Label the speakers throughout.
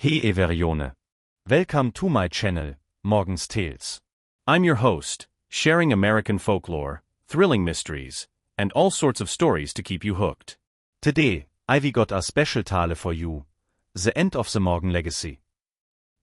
Speaker 1: Hey Everione. Welcome to my channel, Morgan's Tales. I'm your host, sharing American folklore, thrilling mysteries, and all sorts of stories to keep you hooked. Today, I've got a special tale for you, the end of the Morgan legacy.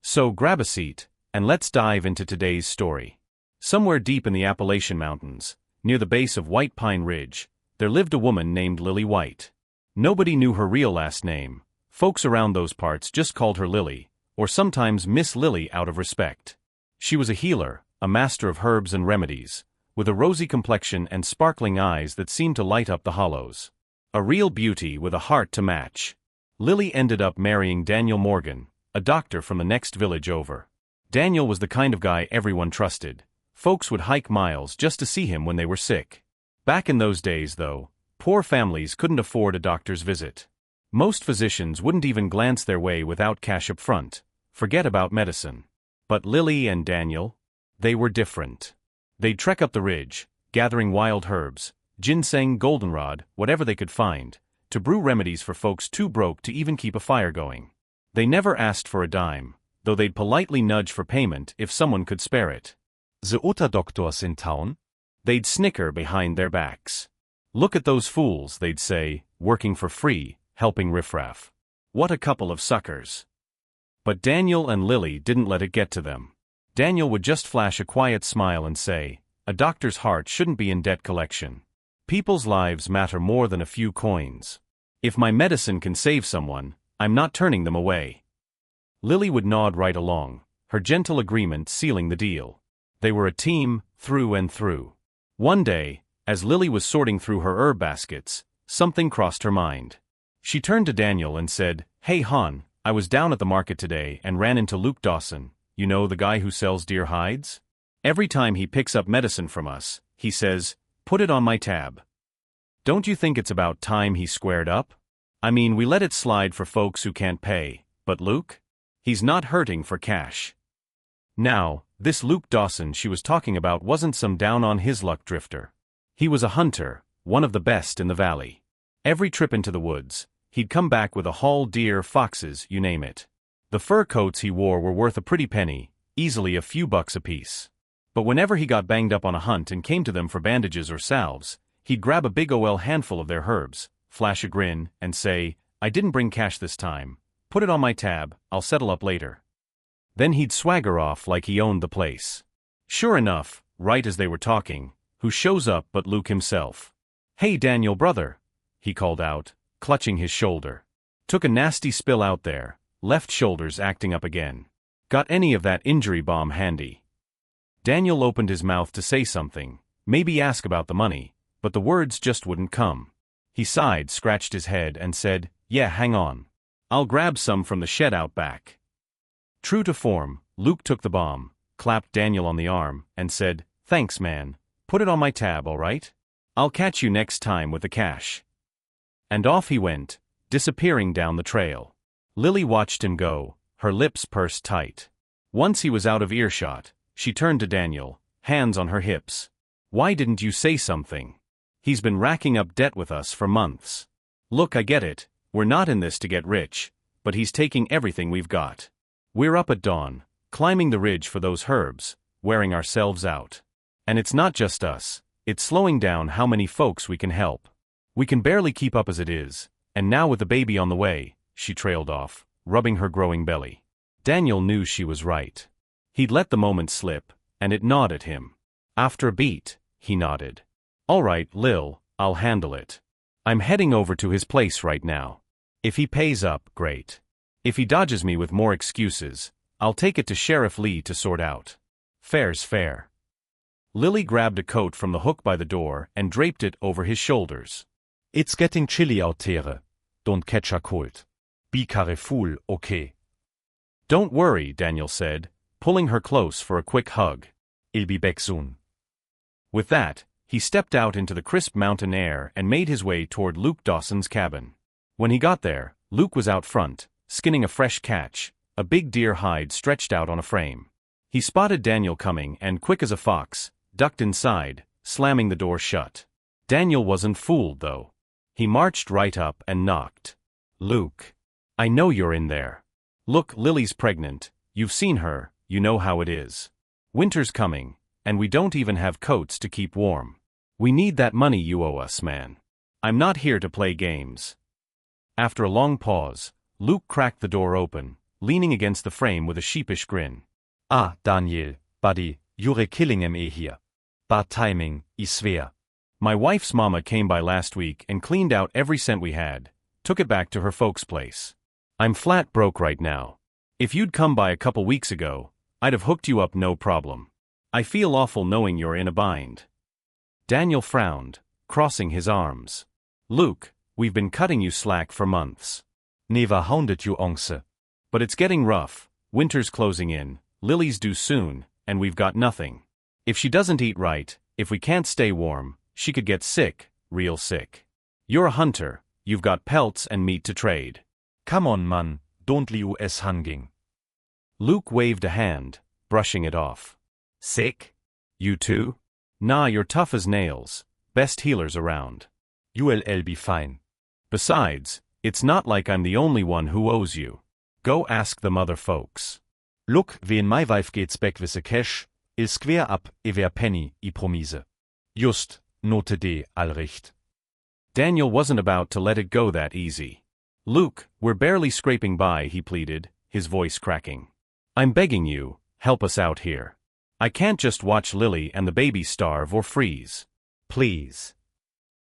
Speaker 1: So grab a seat, and let's dive into today's story. Somewhere deep in the Appalachian Mountains, near the base of White Pine Ridge, there lived a woman named Lily White. Nobody knew her real last name. Folks around those parts just called her Lily, or sometimes Miss Lily out of respect. She was a healer, a master of herbs and remedies, with a rosy complexion and sparkling eyes that seemed to light up the hollows. A real beauty with a heart to match. Lily ended up marrying Daniel Morgan, a doctor from the next village over. Daniel was the kind of guy everyone trusted. Folks would hike miles just to see him when they were sick. Back in those days, though, poor families couldn't afford a doctor's visit. Most physicians wouldn't even glance their way without cash up front. Forget about medicine. But Lily and Daniel? They were different. They'd trek up the ridge, gathering wild herbs, ginseng, goldenrod, whatever they could find, to brew remedies for folks too broke to even keep a fire going. They never asked for a dime, though they'd politely nudge for payment if someone could spare it. The other doctors in town? They'd snicker behind their backs. Look at those fools, they'd say, working for free, helping riffraff. What a couple of suckers. But Daniel and Lily didn't let it get to them. Daniel would just flash a quiet smile and say, "A doctor's heart shouldn't be in debt collection. People's lives matter more than a few coins. If my medicine can save someone, I'm not turning them away." Lily would nod right along, her gentle agreement sealing the deal. They were a team, through and through. One day, as Lily was sorting through her herb baskets, something crossed her mind. She turned to Daniel and said, "Hey hon, I was down at the market today and ran into Luke Dawson, you know the guy who sells deer hides? Every time he picks up medicine from us, he says, 'Put it on my tab.' Don't you think it's about time he squared up? I mean, we let it slide for folks who can't pay, but Luke? He's not hurting for cash." Now, this Luke Dawson she was talking about wasn't some down-on-his-luck drifter. He was a hunter, one of the best in the valley. Every trip into the woods, he'd come back with a haul, deer, foxes, you name it. The fur coats he wore were worth a pretty penny, easily a few bucks apiece. But whenever he got banged up on a hunt and came to them for bandages or salves, he'd grab a big ol' handful of their herbs, flash a grin, and say, "I didn't bring cash this time. Put it on my tab, I'll settle up later." Then he'd swagger off like he owned the place. Sure enough, right as they were talking, who shows up but Luke himself? "Hey Daniel brother," he called out, clutching his shoulder. "Took a nasty spill out there, left shoulders acting up again. Got any of that injury balm handy?" Daniel opened his mouth to say something, maybe ask about the money, but the words just wouldn't come. He sighed, scratched his head, and said, "Yeah, hang on. I'll grab some from the shed out back." True to form, Luke took the balm, clapped Daniel on the arm, and said, "Thanks man, put it on my tab, all right? I'll catch you next time with the cash." And off he went, disappearing down the trail. Lily watched him go, her lips pursed tight. Once he was out of earshot, she turned to Daniel, hands on her hips. "Why didn't you say something? He's been racking up debt with us for months. Look, I get it, we're not in this to get rich, but he's taking everything we've got. We're up at dawn, climbing the ridge for those herbs, wearing ourselves out. And it's not just us, it's slowing down how many folks we can help. We can barely keep up as it is, and now with the baby on the way," she trailed off, rubbing her growing belly. Daniel knew she was right. He'd let the moment slip, and it gnawed at him. After a beat, he nodded. "All right, Lil, I'll handle it. I'm heading over to his place right now. If he pays up, great. If he dodges me with more excuses, I'll take it to Sheriff Lee to sort out. Fair's fair." Lily grabbed a coat from the hook by the door and draped it over his shoulders. "It's getting chilly out here. Don't catch a cold. Be careful, okay?" "Don't worry," Daniel said, pulling her close for a quick hug. "I'll be back soon." With that, he stepped out into the crisp mountain air and made his way toward Luke Dawson's cabin. When he got there, Luke was out front, skinning a fresh catch, a big deer hide stretched out on a frame. He spotted Daniel coming and, quick as a fox, ducked inside, slamming the door shut. Daniel wasn't fooled, though. He marched right up and knocked. "Luke, I know you're in there." Look, Lily's pregnant, you've seen her, you know how it is. Winter's coming, and we don't even have coats to keep warm. We need that money you owe us, man. I'm not here to play games. After a long pause, Luke cracked the door open, leaning against the frame with a sheepish grin.
Speaker 2: Ah, Daniel, buddy, you're killing me here. Bad timing, I swear.
Speaker 1: My wife's mama came by last week and cleaned out every cent we had, took it back to her folks' place. I'm flat broke right now. If you'd come by a couple weeks ago, I'd have hooked you up no problem. I feel awful knowing you're in a bind. Daniel frowned, crossing his arms. Luke, we've been cutting you slack for months.
Speaker 2: Never hounded you, once.
Speaker 1: But it's getting rough, winter's closing in, Lily's due soon, and we've got nothing. If she doesn't eat right, if we can't stay warm, she could get sick, real sick. You're a hunter, you've got pelts and meat to trade.
Speaker 2: Come on, man, don't leave us hanging.
Speaker 1: Luke waved a hand, brushing it off.
Speaker 2: Sick?
Speaker 1: You too? Nah, you're tough as nails, best healers around.
Speaker 2: You'll be fine.
Speaker 1: Besides, it's not like I'm the only one who owes you. Go ask them other folks.
Speaker 2: Look, when my wife gets back with the cash, I'll square up every penny, I promise. Just, not today, Alricht.
Speaker 1: Daniel wasn't about to let it go that easy. Luke, we're barely scraping by, he pleaded, his voice cracking. I'm begging you, help us out here. I can't just watch Lily and the baby starve or freeze.
Speaker 2: Please.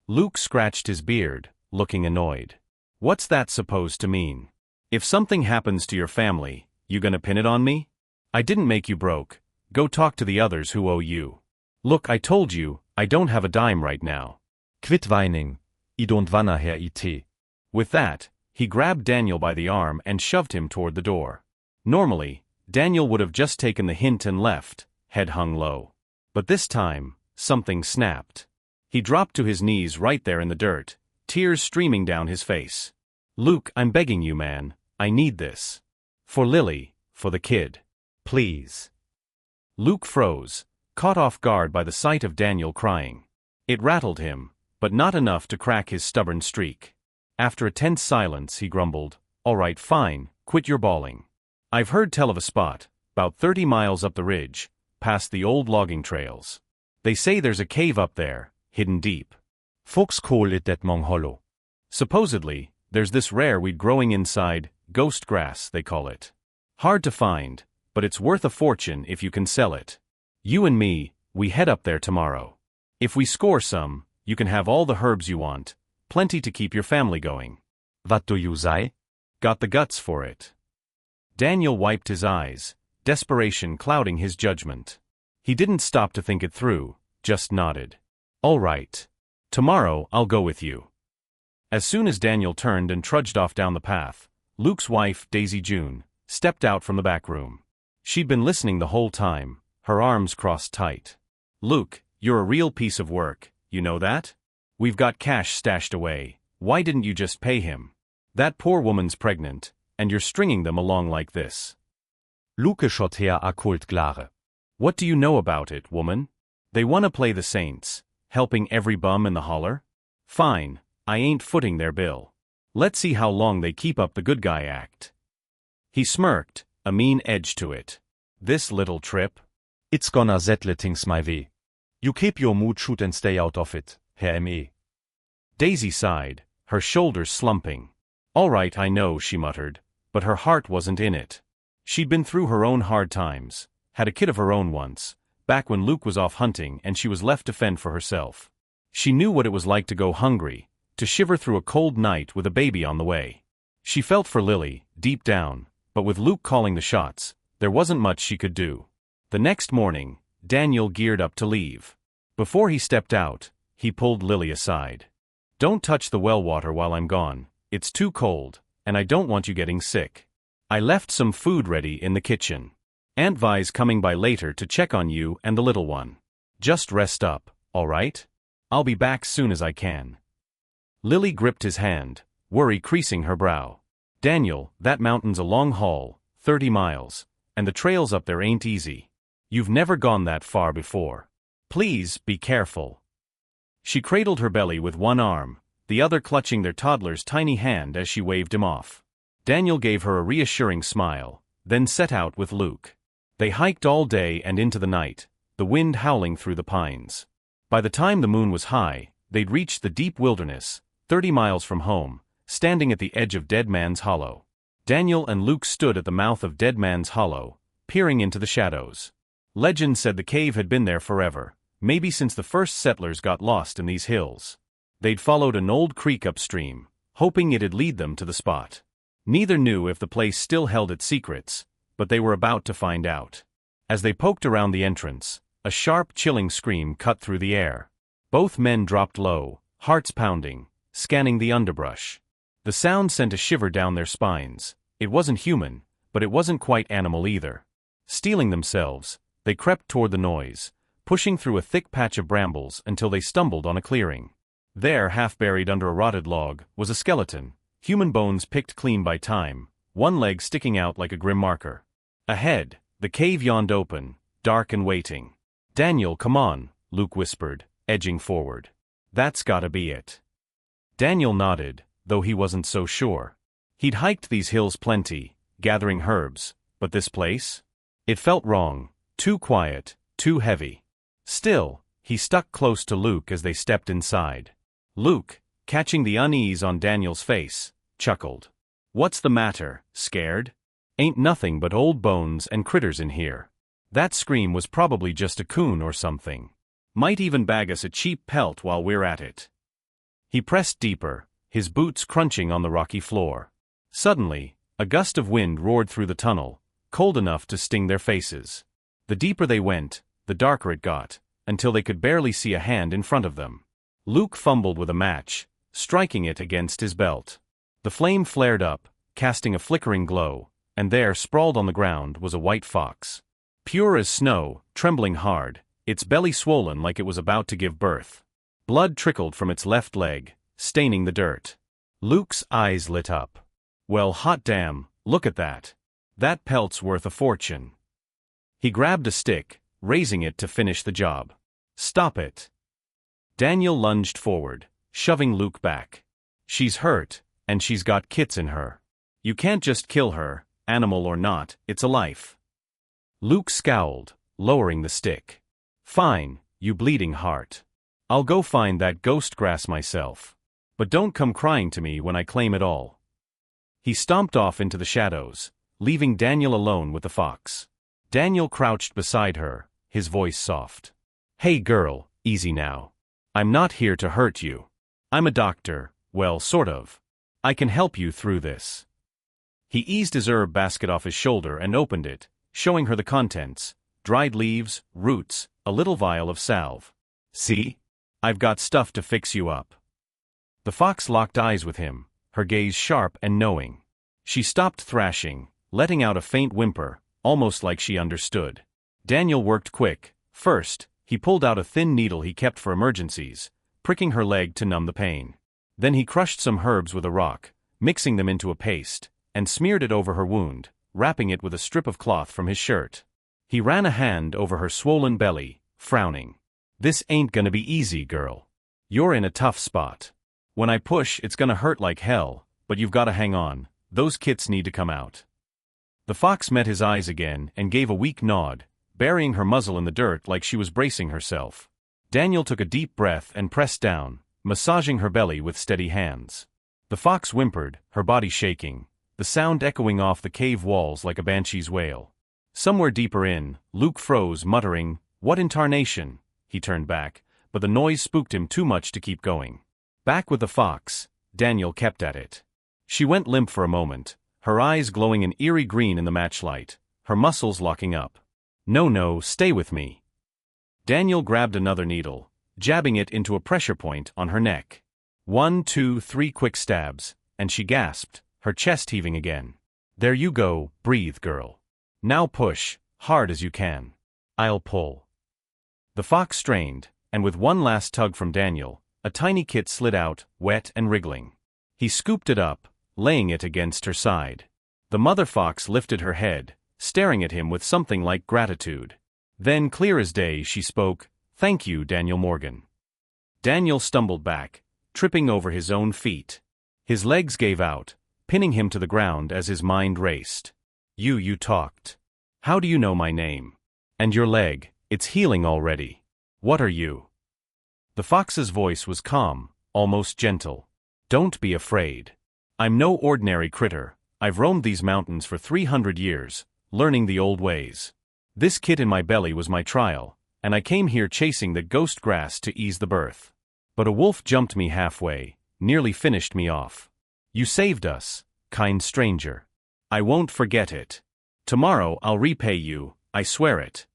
Speaker 1: Luke scratched his beard, looking annoyed. What's that supposed to mean? If something happens to your family, you gonna pin it on me? I didn't make you broke. Go talk to the others who owe you. Look, I told you, I don't have a dime right now.
Speaker 2: Quit whining. I don't wanna hear it.
Speaker 1: With that, he grabbed Daniel by the arm and shoved him toward the door. Normally, Daniel would have just taken the hint and left, head hung low. But this time, something snapped. He dropped to his knees right there in the dirt, tears streaming down his face. Luke, I'm begging you, man, I need this. For Lily, for the kid.
Speaker 2: Please.
Speaker 1: Luke froze, caught off guard by the sight of Daniel crying. It rattled him, but not enough to crack his stubborn streak. After a tense silence, he grumbled, All right, fine, quit your bawling. I've heard tell of a spot, about 30 miles up the ridge, past the old logging trails. They say there's a cave up there, hidden deep.
Speaker 2: Folks call it that Mong Hollow.
Speaker 1: Supposedly, there's this rare weed growing inside, ghost grass, they call it. Hard to find, but it's worth a fortune if you can sell it. You and me, we head up there tomorrow. If we score some, you can have all the herbs you want, plenty to keep your family going.
Speaker 2: What do you say?
Speaker 1: Got the guts for it. Daniel wiped his eyes, desperation clouding his judgment. He didn't stop to think it through, just nodded. All right. Tomorrow I'll go with you. As soon as Daniel turned and trudged off down the path, Luke's wife, Daisy June, stepped out from the back room. She'd been listening the whole time, her arms crossed tight. Luke, you're a real piece of work, you know that? We've got cash stashed away, why didn't you just pay him? That poor woman's pregnant, and you're stringing them along like this.
Speaker 2: Luke shot her a cold klare.
Speaker 1: What do you know about it, woman? They wanna play the saints, helping every bum in the holler? Fine, I ain't footing their bill. Let's see how long they keep up the good guy act. He smirked, a mean edge to it. This little trip?
Speaker 2: It's gonna settle things my way. You keep your mood shoot and stay out of it, Herr M.E.
Speaker 1: Daisy sighed, her shoulders slumping. All right, I know, she muttered, but her heart wasn't in it. She'd been through her own hard times, had a kid of her own once, back when Luke was off hunting and she was left to fend for herself. She knew what it was like to go hungry, to shiver through a cold night with a baby on the way. She felt for Lily, deep down, but with Luke calling the shots, there wasn't much she could do. The next morning, Daniel geared up to leave. Before he stepped out, he pulled Lily aside. Don't touch the well water while I'm gone, it's too cold, and I don't want you getting sick. I left some food ready in the kitchen. Aunt Vi's coming by later to check on you and the little one. Just rest up, all right? I'll be back soon as I can. Lily gripped his hand, worry creasing her brow. Daniel, that mountain's a long haul, 30 miles, and the trails up there ain't easy. You've never gone that far before. Please be careful. She cradled her belly with one arm, the other clutching their toddler's tiny hand as she waved him off. Daniel gave her a reassuring smile, then set out with Luke. They hiked all day and into the night, the wind howling through the pines. By the time the moon was high, they'd reached the deep wilderness, 30 miles from home, standing at the edge of Dead Man's Hollow. Daniel and Luke stood at the mouth of Dead Man's Hollow, peering into the shadows. Legend said the cave had been there forever, maybe since the first settlers got lost in these hills. They'd followed an old creek upstream, hoping it'd lead them to the spot. Neither knew if the place still held its secrets, but they were about to find out. As they poked around the entrance, a sharp, chilling scream cut through the air. Both men dropped low, hearts pounding, scanning the underbrush. The sound sent a shiver down their spines. It wasn't human, but it wasn't quite animal either. Steeling themselves, they crept toward the noise, pushing through a thick patch of brambles until they stumbled on a clearing. There, half buried under a rotted log, was a skeleton, human bones picked clean by time, one leg sticking out like a grim marker. Ahead, the cave yawned open, dark and waiting. "Daniel, come on," Luke whispered, edging forward. "That's gotta be it." Daniel nodded, though he wasn't so sure. He'd hiked these hills plenty, gathering herbs, but this place? It felt wrong, too quiet, too heavy. Still, he stuck close to Luke as they stepped inside. Luke, catching the unease on Daniel's face, chuckled. "What's the matter, scared? Ain't nothing but old bones and critters in here. That scream was probably just a coon or something. Might even bag us a cheap pelt while we're at it." He pressed deeper, his boots crunching on the rocky floor. Suddenly, a gust of wind roared through the tunnel, cold enough to sting their faces. The deeper they went, the darker it got, until they could barely see a hand in front of them. Luke fumbled with a match, striking it against his belt. The flame flared up, casting a flickering glow, and there, sprawled on the ground, was a white fox. Pure as snow, trembling hard, its belly swollen like it was about to give birth. Blood trickled from its left leg, staining the dirt. Luke's eyes lit up. "Well, hot damn, look at that. That pelt's worth a fortune." He grabbed a stick, raising it to finish the job. "Stop it." Daniel lunged forward, shoving Luke back. "She's hurt, and she's got kits in her. You can't just kill her, animal or not, it's a life." Luke scowled, lowering the stick. "Fine, you bleeding heart. I'll go find that ghost grass myself. But don't come crying to me when I claim it all." He stomped off into the shadows, leaving Daniel alone with the fox. Daniel crouched beside her, his voice soft. "Hey girl, easy now. I'm not here to hurt you. I'm a doctor, well, sort of. I can help you through this." He eased his herb basket off his shoulder and opened it, showing her the contents: dried leaves, roots, a little vial of salve. "See? I've got stuff to fix you up." The fox locked eyes with him, her gaze sharp and knowing. She stopped thrashing, letting out a faint whimper, almost like she understood. Daniel worked quick. First, he pulled out a thin needle he kept for emergencies, pricking her leg to numb the pain. Then he crushed some herbs with a rock, mixing them into a paste, and smeared it over her wound, wrapping it with a strip of cloth from his shirt. He ran a hand over her swollen belly, frowning. "This ain't gonna be easy, girl. You're in a tough spot. When I push, it's gonna hurt like hell, but you've gotta hang on. Those kits need to come out." The fox met his eyes again and gave a weak nod, burying her muzzle in the dirt like she was bracing herself. Daniel took a deep breath and pressed down, massaging her belly with steady hands. The fox whimpered, her body shaking, the sound echoing off the cave walls like a banshee's wail. Somewhere deeper in, Luke froze, muttering, "What in tarnation?" He turned back, but the noise spooked him too much to keep going. Back with the fox, Daniel kept at it. She went limp for a moment, her eyes glowing an eerie green in the matchlight, her muscles locking up. No, stay with me." Daniel grabbed another needle, jabbing it into a pressure point on her neck. 1, 2, 3 quick stabs, and she gasped, her chest heaving again. "There you go, breathe, girl. Now push, hard as you can. I'll pull." The fox strained, and with one last tug from Daniel, a tiny kit slid out, wet and wriggling. He scooped it up, laying it against her side. The mother fox lifted her head, staring at him with something like gratitude. Then, clear as day, she spoke, "Thank you, Daniel Morgan." Daniel stumbled back, tripping over his own feet. His legs gave out, pinning him to the ground as his mind raced. You talked. How do you know my name? And your leg, it's healing already. What are you?" The fox's voice was calm, almost gentle. "Don't be afraid. I'm no ordinary critter. I've roamed these mountains for 300 years, learning the old ways. This kid in my belly was my trial, and I came here chasing the ghost grass to ease the birth. But a wolf jumped me halfway, nearly finished me off. You saved us, kind stranger. I won't forget it. Tomorrow I'll repay you, I swear it."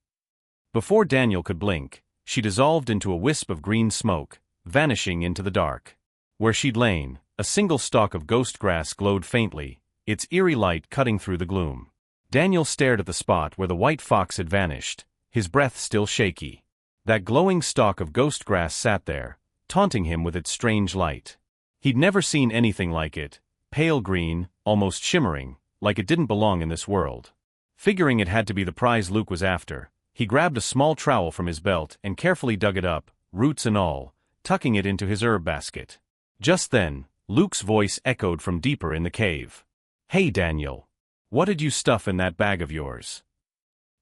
Speaker 1: Before Daniel could blink, she dissolved into a wisp of green smoke, vanishing into the dark. Where she'd lain, a single stalk of ghost grass glowed faintly, its eerie light cutting through the gloom. Daniel stared at the spot where the white fox had vanished, his breath still shaky. That glowing stalk of ghost grass sat there, taunting him with its strange light. He'd never seen anything like it, pale green, almost shimmering, like it didn't belong in this world. Figuring it had to be the prize Luke was after, he grabbed a small trowel from his belt and carefully dug it up, roots and all, tucking it into his herb basket. Just then, Luke's voice echoed from deeper in the cave. "Hey Daniel. What did you stuff in that bag of yours?"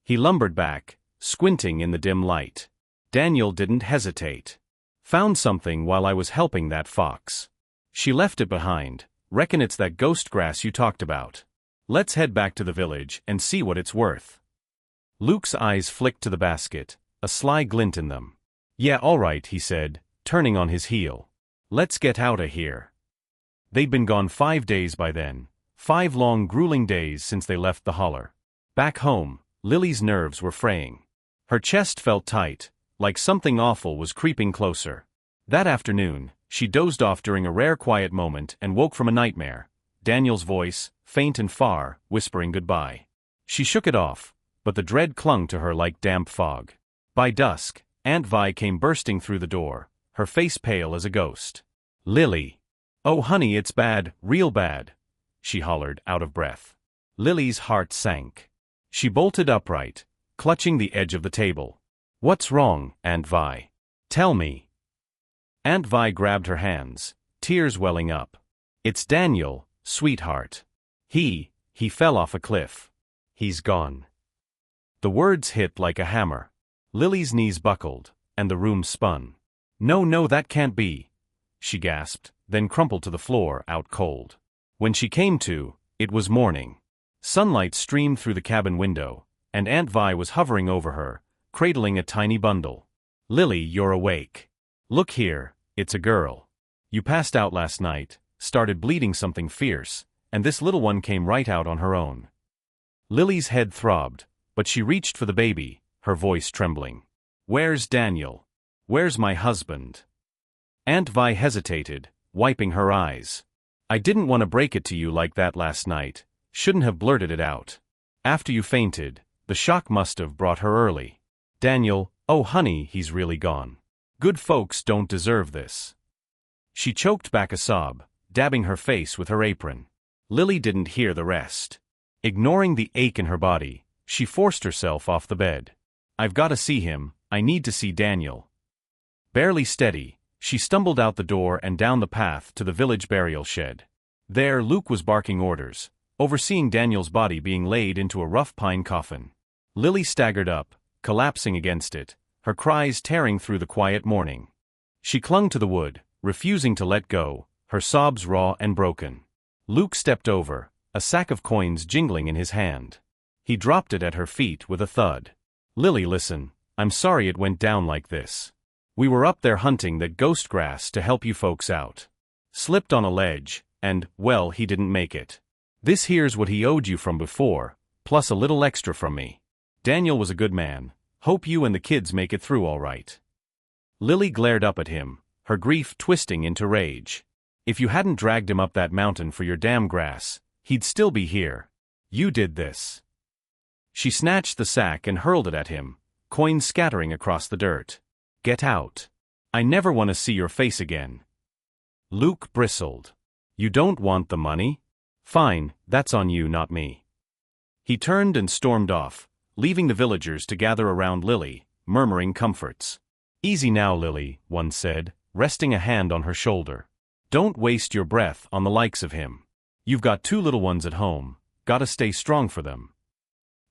Speaker 1: He lumbered back, squinting in the dim light. Daniel didn't hesitate. "Found something while I was helping that fox. She left it behind. Reckon it's that ghost grass you talked about. Let's head back to the village and see what it's worth." Luke's eyes flicked to the basket, a sly glint in them. "Yeah, all right," he said, turning on his heel. "Let's get out of here." They'd been gone 5 days by then, 5 long grueling days since they left the holler. Back home, Lily's nerves were fraying. Her chest felt tight, like something awful was creeping closer. That afternoon, she dozed off during a rare quiet moment and woke from a nightmare. Daniel's voice, faint and far, whispering goodbye. She shook it off, but the dread clung to her like damp fog. By dusk, Aunt Vi came bursting through the door, her face pale as a ghost. "Lily. Oh honey, it's bad, real bad," she hollered, out of breath. Lily's heart sank. She bolted upright, clutching the edge of the table. "What's wrong, Aunt Vi? Tell me." Aunt Vi grabbed her hands, tears welling up. "It's Daniel, sweetheart. He fell off a cliff. He's gone." The words hit like a hammer. Lily's knees buckled, and the room spun. No, that can't be," she gasped, then crumpled to the floor, out cold. When she came to, it was morning. Sunlight streamed through the cabin window, and Aunt Vi was hovering over her, cradling a tiny bundle. "Lily, you're awake. Look here, it's a girl. You passed out last night, started bleeding something fierce, and this little one came right out on her own." Lily's head throbbed, but she reached for the baby, her voice trembling. "Where's Daniel? Where's my husband?" Aunt Vi hesitated, wiping her eyes. "I didn't want to break it to you like that last night, shouldn't have blurted it out. After you fainted, the shock must have brought her early. Daniel, oh honey, he's really gone. Good folks don't deserve this." She choked back a sob, dabbing her face with her apron. Lily didn't hear the rest. Ignoring the ache in her body, she forced herself off the bed. "I've got to see him, I need to see Daniel." Barely steady, she stumbled out the door and down the path to the village burial shed. There Luke was barking orders, overseeing Daniel's body being laid into a rough pine coffin. Lily staggered up, collapsing against it, her cries tearing through the quiet morning. She clung to the wood, refusing to let go, her sobs raw and broken. Luke stepped over, a sack of coins jingling in his hand. He dropped it at her feet with a thud. "Lily, listen, I'm sorry it went down like this. We were up there hunting that ghost grass to help you folks out. Slipped on a ledge, and, well, he didn't make it. This here's what he owed you from before, plus a little extra from me. Daniel was a good man. Hope you and the kids make it through all right." Lily glared up at him, her grief twisting into rage. "If you hadn't dragged him up that mountain for your damn grass, he'd still be here. You did this." She snatched the sack and hurled it at him, coins scattering across the dirt. "Get out. I never want to see your face again." Luke bristled. "You don't want the money? Fine, that's on you, not me." He turned and stormed off, leaving the villagers to gather around Lily, murmuring comforts. "Easy now, Lily," one said, resting a hand on her shoulder. "Don't waste your breath on the likes of him. You've got 2 little ones at home, gotta stay strong for them.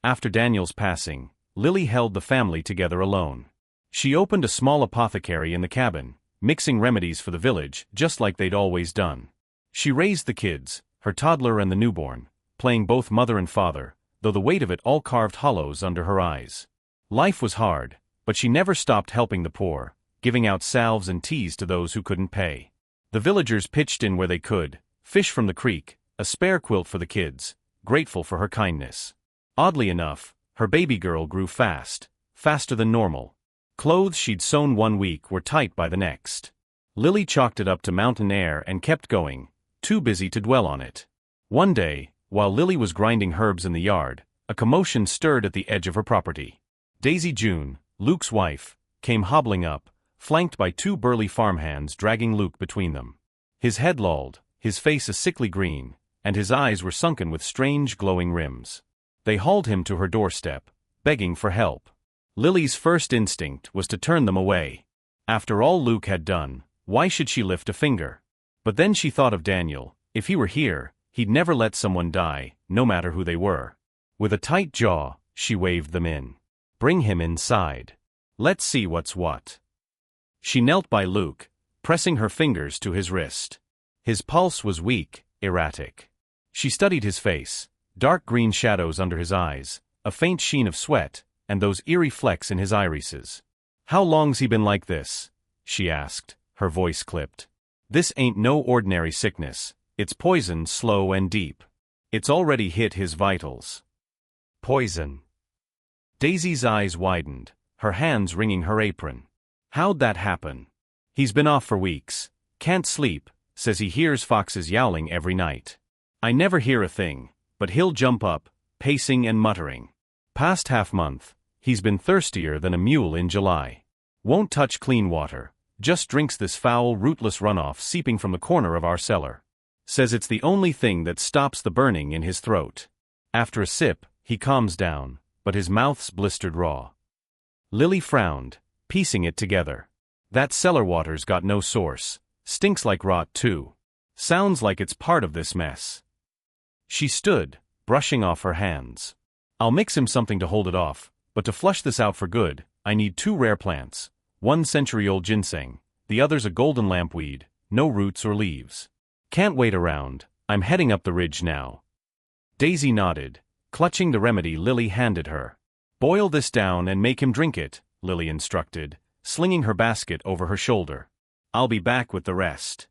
Speaker 1: After Daniel's passing, Lily held the family together alone. She opened a small apothecary in the cabin, mixing remedies for the village just like they'd always done. She raised the kids, her toddler and the newborn, playing both mother and father, though the weight of it all carved hollows under her eyes. Life was hard, but she never stopped helping the poor, giving out salves and teas to those who couldn't pay. The villagers pitched in where they could, fish from the creek, a spare quilt for the kids, grateful for her kindness. Oddly enough, her baby girl grew fast, faster than normal. Clothes she'd sewn one week were tight by the next. Lily chalked it up to mountain air and kept going, too busy to dwell on it. One day, while Lily was grinding herbs in the yard, a commotion stirred at the edge of her property. Daisy June, Luke's wife, came hobbling up, flanked by 2 burly farmhands dragging Luke between them. His head lolled, his face a sickly green, and his eyes were sunken with strange glowing rims. They hauled him to her doorstep, begging for help. Lily's first instinct was to turn them away. After all Luke had done, why should she lift a finger? But then she thought of Daniel. If he were here, he'd never let someone die, no matter who they were. With a tight jaw, she waved them in. Bring him inside. Let's see what's what. She knelt by Luke, pressing her fingers to his wrist. His pulse was weak, erratic. She studied his face, dark green shadows under his eyes, a faint sheen of sweat, and those eerie flecks in his irises. How long's he been like this? She asked, her voice clipped. This ain't no ordinary sickness, it's poison slow and deep. It's already hit his vitals. Poison. Daisy's eyes widened, her hands wringing her apron. How'd that happen? He's been off for weeks, can't sleep, says he hears foxes yowling every night. I never hear a thing, but he'll jump up, pacing and muttering. Past half-month, he's been thirstier than a mule in July. Won't touch clean water, just drinks this foul, rootless runoff seeping from the corner of our cellar. Says it's the only thing that stops the burning in his throat. After a sip, he calms down, but his mouth's blistered raw. Lily frowned, piecing it together. That cellar water's got no source, stinks like rot too. Sounds like it's part of this mess. She stood, brushing off her hands. I'll mix him something to hold it off, but to flush this out for good, I need 2 rare plants, 1 century-old ginseng, the other's a golden lampweed, no roots or leaves. Can't wait around, I'm heading up the ridge now. Daisy nodded, clutching the remedy Lily handed her. Boil this down and make him drink it, Lily instructed, slinging her basket over her shoulder. I'll be back with the rest.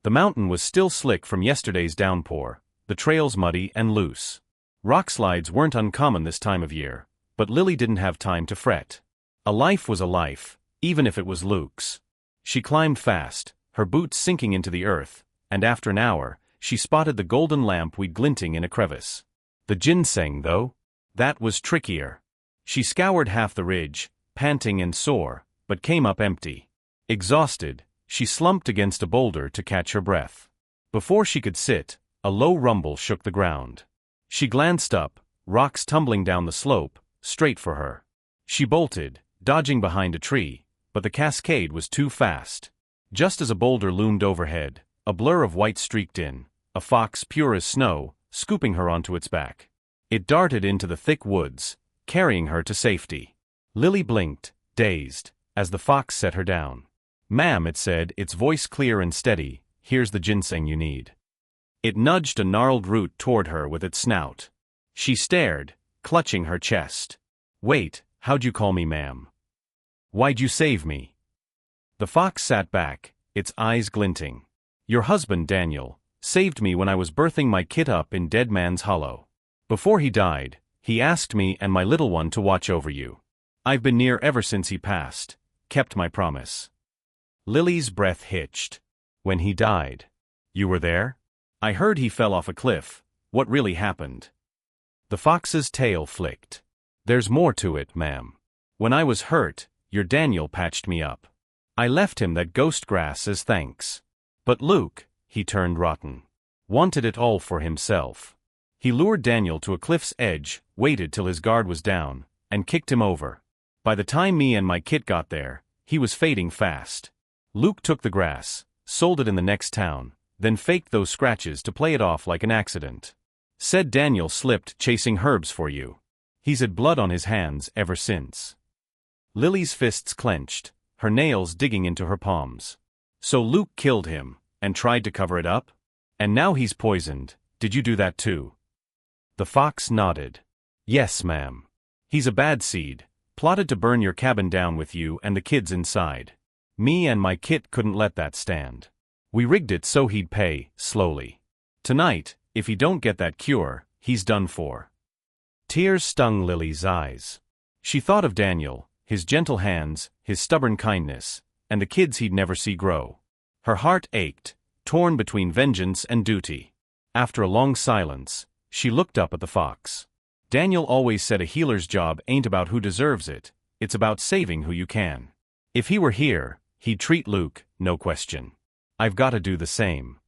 Speaker 1: The mountain was still slick from yesterday's downpour, the trails muddy and loose. Rock slides weren't uncommon this time of year, but Lily didn't have time to fret. A life was a life, even if it was Luke's. She climbed fast, her boots sinking into the earth, and after an hour, she spotted the golden lampweed glinting in a crevice. The ginseng, though? That was trickier. She scoured half the ridge, panting and sore, but came up empty. Exhausted, she slumped against a boulder to catch her breath. Before she could sit, a low rumble shook the ground. She glanced up, rocks tumbling down the slope, straight for her. She bolted, dodging behind a tree, but the cascade was too fast. Just as a boulder loomed overhead, a blur of white streaked in, a fox pure as snow, scooping her onto its back. It darted into the thick woods, carrying her to safety. Lily blinked, dazed, as the fox set her down. "Ma'am," it said, its voice clear and steady, "here's the ginseng you need." It nudged a gnarled root toward her with its snout. She stared, clutching her chest. "Wait, how'd you call me, ma'am? Why'd you save me?" The fox sat back, its eyes glinting. "Your husband, Daniel, saved me when I was birthing my kid up in Dead Man's Hollow. Before he died, he asked me and my little one to watch over you. I've been near ever since he passed, kept my promise." Lily's breath hitched. "When he died? You were there?" "I heard he fell off a cliff. What really happened?" The fox's tail flicked. "There's more to it, ma'am. When I was hurt, your Daniel patched me up. I left him that ghost grass as thanks. But Luke," he turned rotten, "wanted it all for himself. He lured Daniel to a cliff's edge, waited till his guard was down, and kicked him over. By the time me and my kit got there, he was fading fast. Luke took the grass, sold it in the next town, then faked those scratches to play it off like an accident. Said Daniel slipped chasing herbs for you. He's had blood on his hands ever since. Lily's fists clenched, her nails digging into her palms. So Luke killed him, and tried to cover it up? And now he's poisoned. Did you do that too? The fox nodded. Yes, ma'am. He's a bad seed, plotted to burn your cabin down with you and the kids inside. Me and my kit couldn't let that stand. We rigged it so he'd pay, slowly. Tonight, if he don't get that cure, he's done for. Tears stung Lily's eyes. She thought of Daniel, his gentle hands, his stubborn kindness, and the kids he'd never see grow. Her heart ached, torn between vengeance and duty. After a long silence, she looked up at the fox. Daniel always said a healer's job ain't about who deserves it, it's about saving who you can. If he were here, he'd treat Luke, no question. I've got to do the same.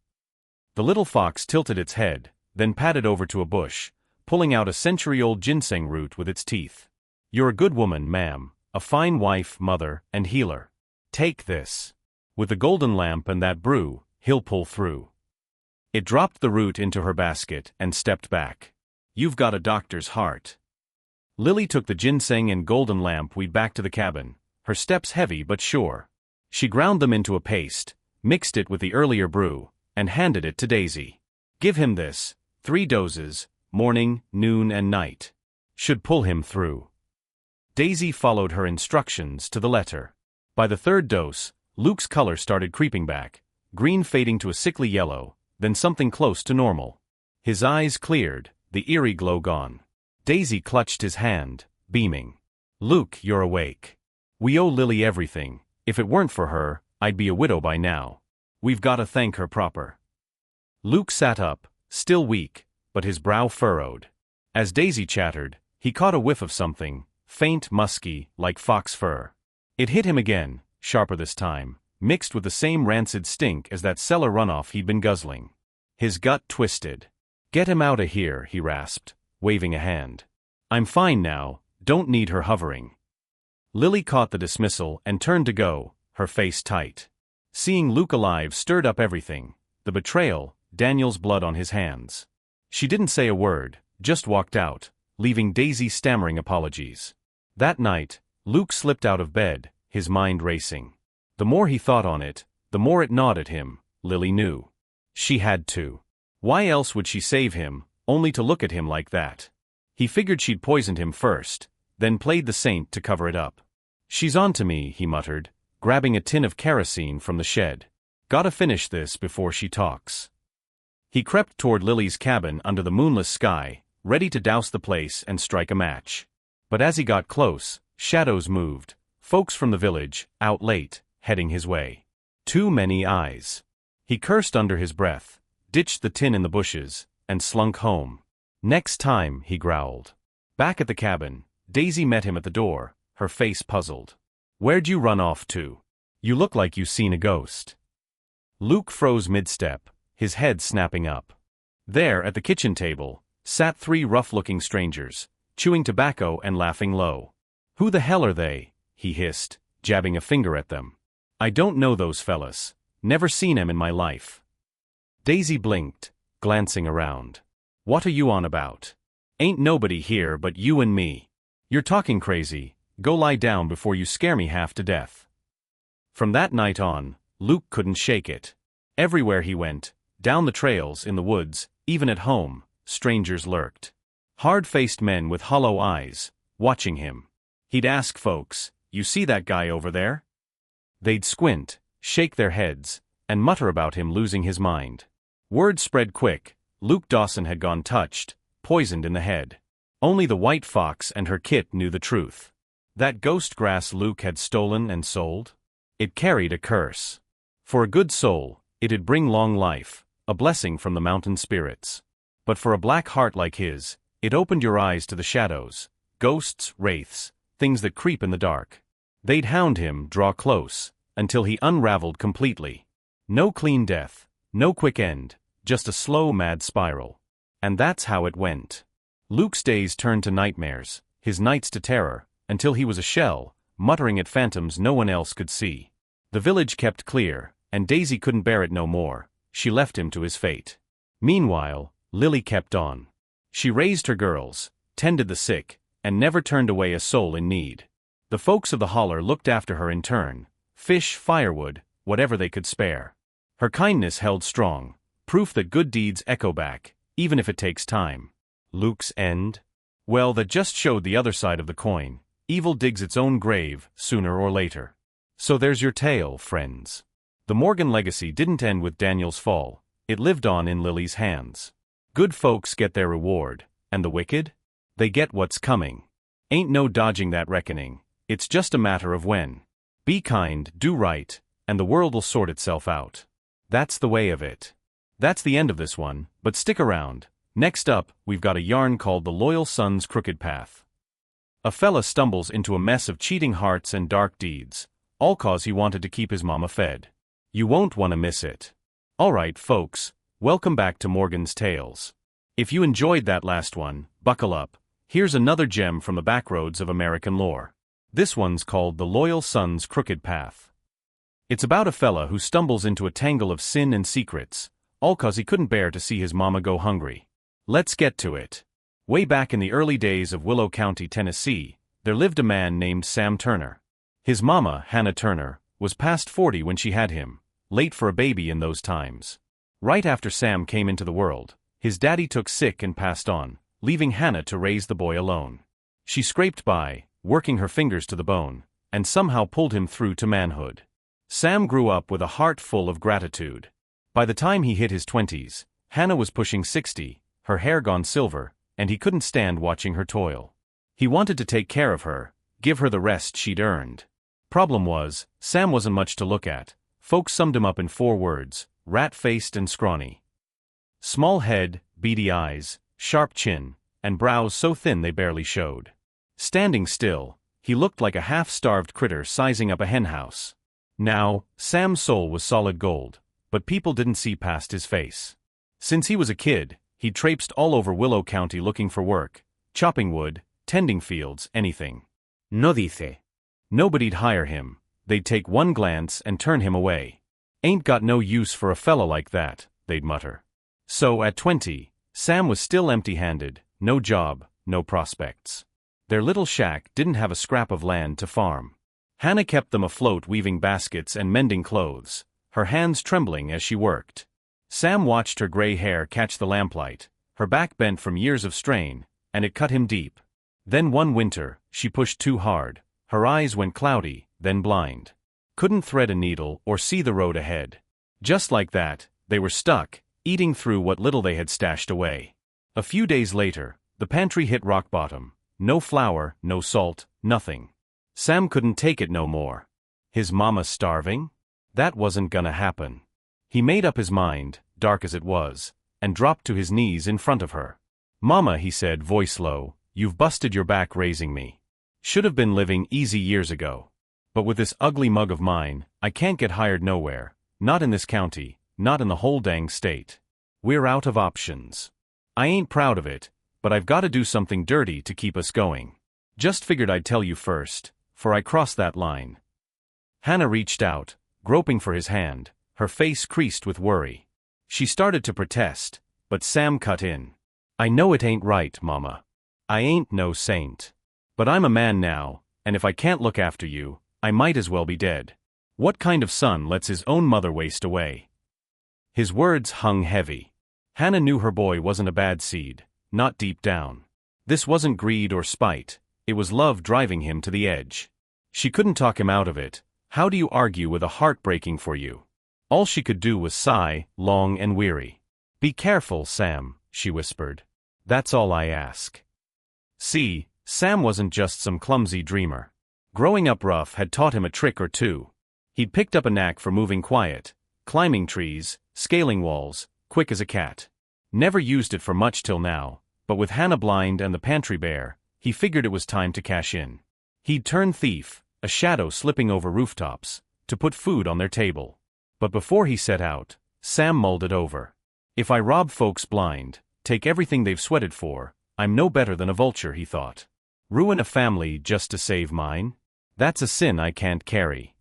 Speaker 1: The little fox tilted its head, then padded over to a bush, pulling out a century-old ginseng root with its teeth. You're a good woman, ma'am, a fine wife, mother, and healer. Take this. With the golden lamp and that brew, he'll pull through. It dropped the root into her basket and stepped back. You've got a doctor's heart. Lily took the ginseng and golden lamp weed back to the cabin, her steps heavy but sure. She ground them into a paste, mixed it with the earlier brew, and handed it to Daisy. Give him this, 3 doses, morning, noon and night. Should pull him through. Daisy followed her instructions to the letter. By the 3rd dose, Luke's color started creeping back, green fading to a sickly yellow, then something close to normal. His eyes cleared, the eerie glow gone. Daisy clutched his hand, beaming. Luke, you're awake. We owe Lily everything. If it weren't for her, I'd be a widow by now. We've got to thank her proper. Luke sat up, still weak, but his brow furrowed. As Daisy chattered, he caught a whiff of something, faint, musky, like fox fur. It hit him again, sharper this time, mixed with the same rancid stink as that cellar runoff he'd been guzzling. His gut twisted. Get him out of here, he rasped, waving a hand. I'm fine now, don't need her hovering. Lily caught the dismissal and turned to go, her face tight. Seeing Luke alive stirred up everything, the betrayal, Daniel's blood on his hands. She didn't say a word, just walked out, leaving Daisy stammering apologies. That night, Luke slipped out of bed, his mind racing. The more he thought on it, the more it gnawed at him, Lily knew. She had to. Why else would she save him, only to look at him like that? He figured she'd poisoned him first, then played the saint to cover it up. She's on to me, he muttered, grabbing a tin of kerosene from the shed. Gotta finish this before she talks. He crept toward Lily's cabin under the moonless sky, ready to douse the place and strike a match. But as he got close, shadows moved, folks from the village, out late, heading his way. Too many eyes. He cursed under his breath, ditched the tin in the bushes, and slunk home. Next time, he growled. Back at the cabin, Daisy met him at the door, her face puzzled. Where'd you run off to? You look like you seen a ghost. Luke froze mid-step, his head snapping up. There, at the kitchen table, sat 3 rough-looking strangers, chewing tobacco and laughing low. Who the hell are they? He hissed, jabbing a finger at them. I don't know those fellas. Never seen 'em in my life. Daisy blinked, glancing around. What are you on about? Ain't nobody here but you and me. You're talking crazy. Go lie down before you scare me half to death. From that night on, Luke couldn't shake it. Everywhere he went, down the trails, in the woods, even at home, strangers lurked. Hard-faced men with hollow eyes, watching him. He'd ask folks, you see that guy over there? They'd squint, shake their heads, and mutter about him losing his mind. Word spread quick, Luke Dawson had gone touched, poisoned in the head. Only the white fox and her kit knew the truth. That ghost grass Luke had stolen and sold? It carried a curse. For a good soul, it'd bring long life, a blessing from the mountain spirits. But for a black heart like his, it opened your eyes to the shadows, ghosts, wraiths, things that creep in the dark. They'd hound him, draw close, until he unraveled completely. No clean death, no quick end, just a slow, mad spiral. And that's how it went. Luke's days turned to nightmares, his nights to terror, until he was a shell, muttering at phantoms no one else could see. The village kept clear, and Daisy couldn't bear it no more. she left him to his fate. Meanwhile, Lily kept on. She raised her girls, tended the sick, and never turned away a soul in need. The folks of the holler looked after her in turn, fish, firewood, whatever they could spare. Her kindness held strong, proof that good deeds echo back, even if it takes time. Luke's end? Well, that just showed the other side of the coin. Evil digs its own grave, sooner or later. So there's your tale, friends. The Morgan legacy didn't end with Daniel's fall, it lived on in Lily's hands. Good folks get their reward, and the wicked? They get what's coming. Ain't no dodging that reckoning, it's just a matter of when. Be kind, do right, and the world'll sort itself out. That's the way of it. That's the end of this one, but stick around. Next up, we've got a yarn called The Loyal Son's Crooked Path. A fella stumbles into a mess of cheating hearts and dark deeds, all 'cause he wanted to keep his mama fed. You won't want to miss it. Alright folks, welcome back to Morgan's Tales. If you enjoyed that last one, buckle up. Here's another gem from the backroads of American lore. This one's called The Loyal Son's Crooked Path. It's about a fella who stumbles into a tangle of sin and secrets, all 'cause he couldn't bear to see his mama go hungry. Let's get to it. Way back in the early days of Willow County, Tennessee, there lived a man named Sam Turner. His mama, Hannah Turner, was past 40 when she had him, late for a baby in those times. Right after Sam came into the world, his daddy took sick and passed on, leaving Hannah to raise the boy alone. She scraped by, working her fingers to the bone, and somehow pulled him through to manhood. Sam grew up with a heart full of gratitude. By the time he hit his 20s, Hannah was pushing 60, her hair gone silver, and he couldn't stand watching her toil. He wanted to take care of her, give her the rest she'd earned. Problem was, Sam wasn't much to look at. Folks summed him up in 4 words, rat-faced and scrawny. Small head, beady eyes, sharp chin, and brows so thin they barely showed. Standing still, he looked like a half-starved critter sizing up a henhouse. Now, Sam's soul was solid gold, but people didn't see past his face. Since he was a kid, he'd traipsed all over Willow County looking for work, chopping wood, tending fields, anything. No dice. Nobody'd hire him, they'd take one glance and turn him away. Ain't got no use for a fella like that, they'd mutter. So at 20, Sam was still empty-handed, no job, no prospects. Their little shack didn't have a scrap of land to farm. Hannah kept them afloat weaving baskets and mending clothes, her hands trembling as she worked. Sam watched her gray hair catch the lamplight, her back bent from years of strain, and it cut him deep. Then one winter, she pushed too hard, her eyes went cloudy, then blind. Couldn't thread a needle or see the road ahead. Just like that, they were stuck, eating through what little they had stashed away. A few days later, the pantry hit rock bottom. No flour, no salt, nothing. Sam couldn't take it no more. His mama starving? That wasn't gonna happen. He made up his mind, dark as it was, and dropped to his knees in front of her. Mama, he said, voice low, you've busted your back raising me. Should have been living easy years ago. But with this ugly mug of mine, I can't get hired nowhere, not in this county, not in the whole dang state. We're out of options. I ain't proud of it, but I've got to do something dirty to keep us going. Just figured I'd tell you first, for I crossed that line. Hannah reached out, groping for his hand, her face creased with worry. She started to protest, but Sam cut in. I know it ain't right, Mama. I ain't no saint. But I'm a man now, and if I can't look after you, I might as well be dead. What kind of son lets his own mother waste away? His words hung heavy. Hannah knew her boy wasn't a bad seed, not deep down. This wasn't greed or spite, it was love driving him to the edge. She couldn't talk him out of it. How do you argue with a heart breaking for you? All she could do was sigh, long and weary. Be careful, Sam, she whispered. That's all I ask. See, Sam wasn't just some clumsy dreamer. Growing up rough had taught him a trick or two. He'd picked up a knack for moving quiet, climbing trees, scaling walls, quick as a cat. Never used it for much till now, but with Hannah blind and the pantry bare, he figured it was time to cash in. He'd turn thief, a shadow slipping over rooftops, to put food on their table. But before he set out, Sam mulled it over. If I rob folks blind, take everything they've sweated for, I'm no better than a vulture, he thought. Ruin a family just to save mine? That's a sin I can't carry.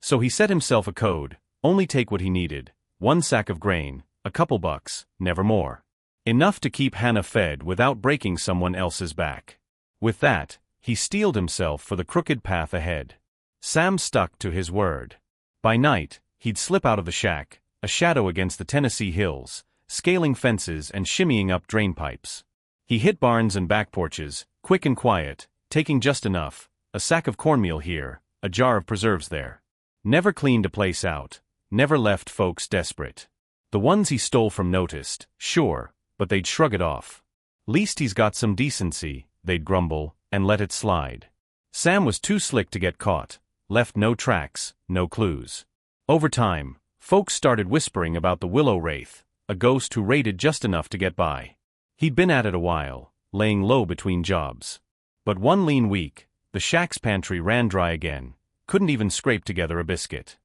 Speaker 1: So he set himself a code, only take what he needed, 1 sack of grain, a couple bucks, never more. Enough to keep Hannah fed without breaking someone else's back. With that, he steeled himself for the crooked path ahead. Sam stuck to his word. By night, he'd slip out of the shack, a shadow against the Tennessee hills, scaling fences and shimmying up drain pipes. He hit barns and back porches, quick and quiet, taking just enough, a sack of cornmeal here, a jar of preserves there. Never cleaned a place out, never left folks desperate. The ones he stole from noticed, sure, but they'd shrug it off. Least he's got some decency, they'd grumble, and let it slide. Sam was too slick to get caught, left no tracks, no clues. Over time, folks started whispering about the Willow Wraith, a ghost who raided just enough to get by. He'd been at it a while, laying low between jobs. But one lean week, the shack's pantry ran dry again, couldn't even scrape together a biscuit.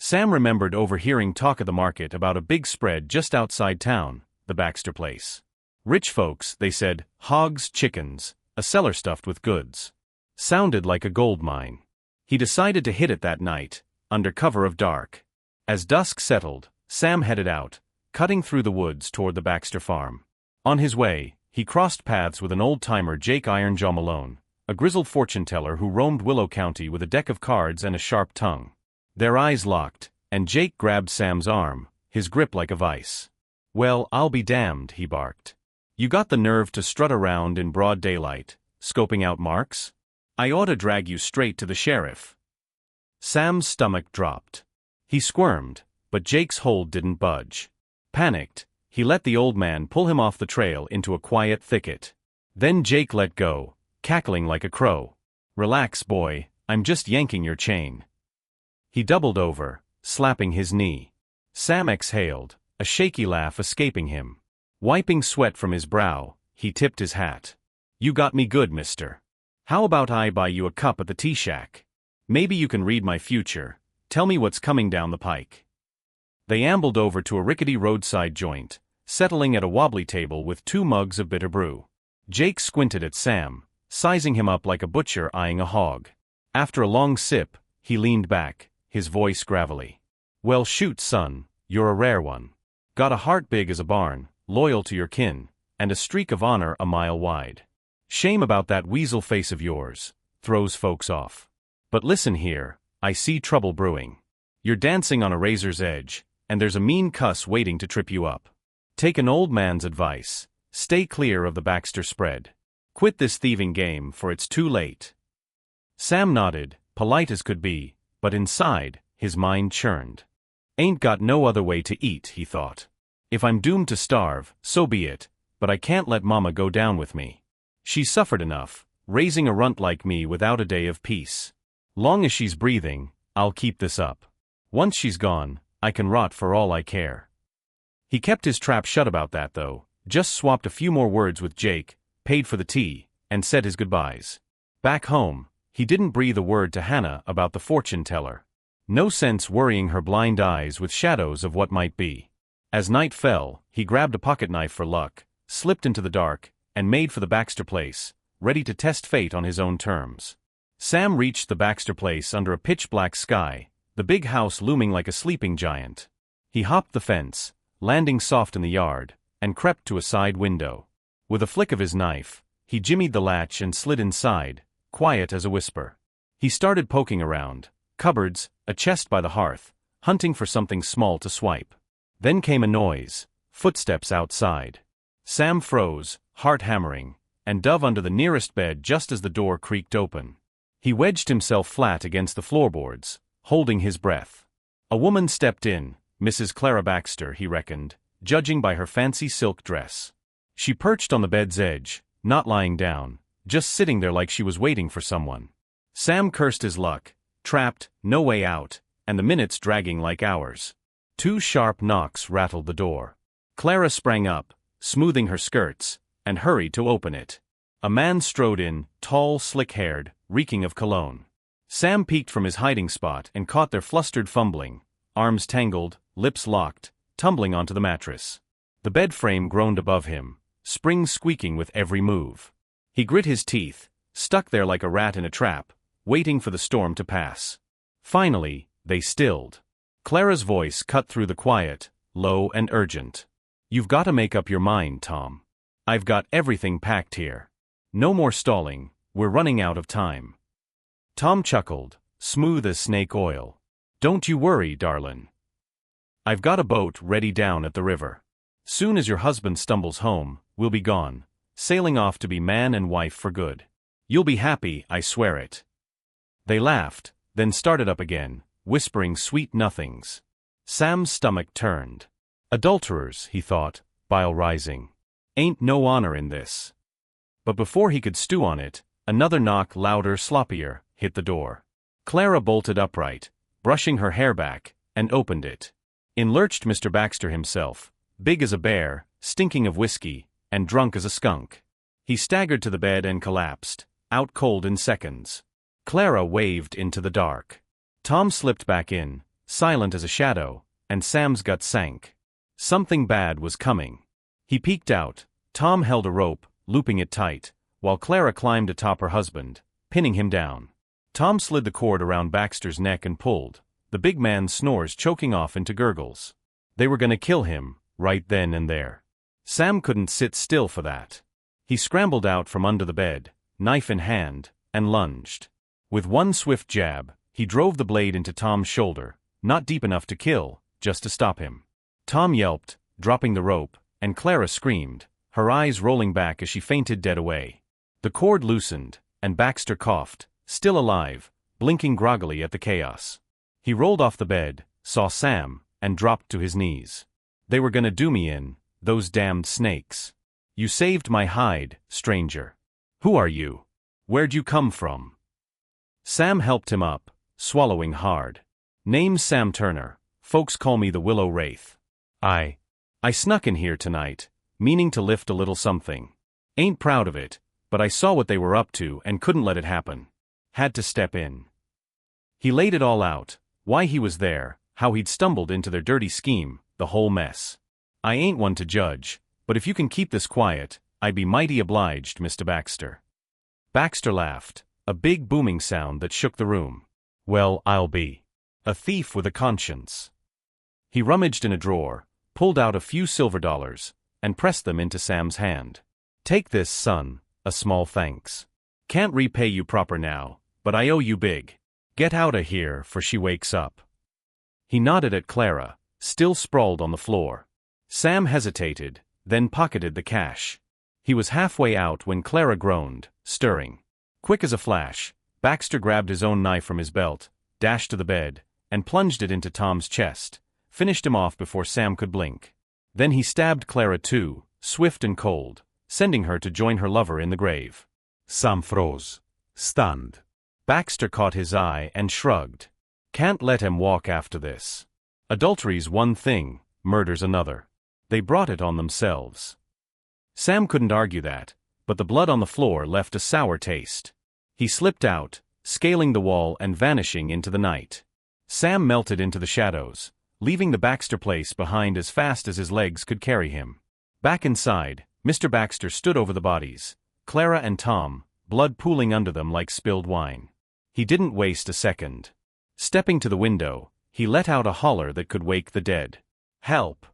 Speaker 1: Sam remembered overhearing talk at the market about a big spread just outside town, the Baxter place. Rich folks, they said, hogs, chickens, a cellar stuffed with goods. Sounded like a gold mine. He decided to hit it that night, under cover of dark. As dusk settled, Sam headed out, cutting through the woods toward the Baxter farm. On his way, he crossed paths with an old-timer Jake Ironjaw Malone, a grizzled fortune-teller who roamed Willow County with a deck of cards and a sharp tongue. Their eyes locked, and Jake grabbed Sam's arm, his grip like a vice. "Well, I'll be damned," he barked. "You got the nerve to strut around in broad daylight, scoping out marks? I ought to drag you straight to the sheriff." Sam's stomach dropped. He squirmed, but Jake's hold didn't budge. Panicked, he let the old man pull him off the trail into a quiet thicket. Then Jake let go, cackling like a crow. "Relax, boy, I'm just yanking your chain." He doubled over, slapping his knee. Sam exhaled, a shaky laugh escaping him. Wiping sweat from his brow, he tipped his hat. "You got me good, mister. How about I buy you a cup at the tea shack? Maybe you can read my future, tell me what's coming down the pike." They ambled over to a rickety roadside joint, settling at a wobbly table with 2 mugs of bitter brew. Jake squinted at Sam, sizing him up like a butcher eyeing a hog. After a long sip, he leaned back, his voice gravelly. "Well shoot, son, you're a rare one. Got a heart big as a barn, loyal to your kin, and a streak of honor a mile wide. Shame about that weasel face of yours, throws folks off. But listen here, I see trouble brewing. You're dancing on a razor's edge, and there's a mean cuss waiting to trip you up. Take an old man's advice, stay clear of the Baxter spread. Quit this thieving game, for it's too late." Sam nodded, polite as could be, but inside, his mind churned. Ain't got no other way to eat, he thought. If I'm doomed to starve, so be it, but I can't let Mama go down with me. She's suffered enough, raising a runt like me without a day of peace. Long as she's breathing, I'll keep this up. Once she's gone, I can rot for all I care. He kept his trap shut about that though, just swapped a few more words with Jake, paid for the tea, and said his goodbyes. Back home, he didn't breathe a word to Hannah about the fortune teller. No sense worrying her blind eyes with shadows of what might be. As night fell, he grabbed a pocket knife for luck, slipped into the dark, and made for the Baxter place, ready to test fate on his own terms. Sam reached the Baxter place under a pitch-black sky, the big house looming like a sleeping giant. He hopped the fence, landing soft in the yard, and crept to a side window. With a flick of his knife, he jimmied the latch and slid inside, quiet as a whisper. He started poking around, cupboards, a chest by the hearth, hunting for something small to swipe. Then came a noise, footsteps outside. Sam froze, heart hammering, and dove under the nearest bed just as the door creaked open. He wedged himself flat against the floorboards, holding his breath. A woman stepped in, Mrs. Clara Baxter, he reckoned, judging by her fancy silk dress. She perched on the bed's edge, not lying down, just sitting there like she was waiting for someone. Sam cursed his luck, trapped, no way out, and the minutes dragging like hours. 2 sharp knocks rattled the door. Clara sprang up, smoothing her skirts, and hurried to open it. A man strode in, tall, slick-haired, reeking of cologne. Sam peeked from his hiding spot and caught their flustered fumbling, arms tangled, lips locked, tumbling onto the mattress. The bed frame groaned above him, springs squeaking with every move. He grit his teeth, stuck there like a rat in a trap, waiting for the storm to pass. Finally, they stilled. Clara's voice cut through the quiet, low and urgent. "You've got to make up your mind, Tom. I've got everything packed here. No more stalling, we're running out of time." Tom chuckled, smooth as snake oil. "Don't you worry, darlin'. I've got a boat ready down at the river. Soon as your husband stumbles home, we'll be gone, sailing off to be man and wife for good. You'll be happy, I swear it." They laughed, then started up again, whispering sweet nothings. Sam's stomach turned. Adulterers, he thought, bile rising. Ain't no honor in this. But before he could stew on it, another knock, louder, sloppier, hit the door. Clara bolted upright, brushing her hair back, and opened it. In lurched Mr. Baxter himself, big as a bear, stinking of whiskey, and drunk as a skunk. He staggered to the bed and collapsed, out cold in seconds. Clara waved into the dark. Tom slipped back in, silent as a shadow, and Sam's gut sank. Something bad was coming. He peeked out. Tom held a rope, looping it tight, while Clara climbed atop her husband, pinning him down. Tom slid the cord around Baxter's neck and pulled, the big man's snores choking off into gurgles. They were gonna kill him, right then and there. Sam couldn't sit still for that. He scrambled out from under the bed, knife in hand, and lunged. With one swift jab, he drove the blade into Tom's shoulder, not deep enough to kill, just to stop him. Tom yelped, dropping the rope, and Clara screamed, her eyes rolling back as she fainted dead away. The cord loosened, and Baxter coughed, still alive, blinking groggily at the chaos. He rolled off the bed, saw Sam, and dropped to his knees. "They were gonna do me in, those damned snakes. You saved my hide, stranger. Who are you? Where'd you come from?" Sam helped him up, swallowing hard. "Name's Sam Turner, folks call me the Willow Wraith. I snuck in here tonight, meaning to lift a little something. Ain't proud of it, but I saw what they were up to and couldn't let it happen. Had to step in." He laid it all out, why he was there, how he'd stumbled into their dirty scheme, the whole mess. "I ain't one to judge, but if you can keep this quiet, I'd be mighty obliged, Mr. Baxter." Baxter laughed, a big booming sound that shook the room. "Well, I'll be a thief with a conscience." He rummaged in a drawer, pulled out a few silver dollars, and pressed them into Sam's hand. "Take this, son, a small thanks. Can't repay you proper now, but I owe you big. Get out of here 'fore she wakes up." He nodded at Clara, still sprawled on the floor. Sam hesitated, then pocketed the cash. He was halfway out when Clara groaned, stirring. Quick as a flash, Baxter grabbed his own knife from his belt, dashed to the bed, and plunged it into Tom's chest, finished him off before Sam could blink. Then he stabbed Clara too, swift and cold, sending her to join her lover in the grave. Sam froze, stunned. Baxter caught his eye and shrugged. "Can't let him walk after this. Adultery's one thing, murder's another. They brought it on themselves." Sam couldn't argue that, but the blood on the floor left a sour taste. He slipped out, scaling the wall and vanishing into the night. Sam melted into the shadows, leaving the Baxter place behind as fast as his legs could carry him. Back inside, Mr. Baxter stood over the bodies, Clara and Tom, blood pooling under them like spilled wine. He didn't waste a second. Stepping to the window, he let out a holler that could wake the dead. "Help!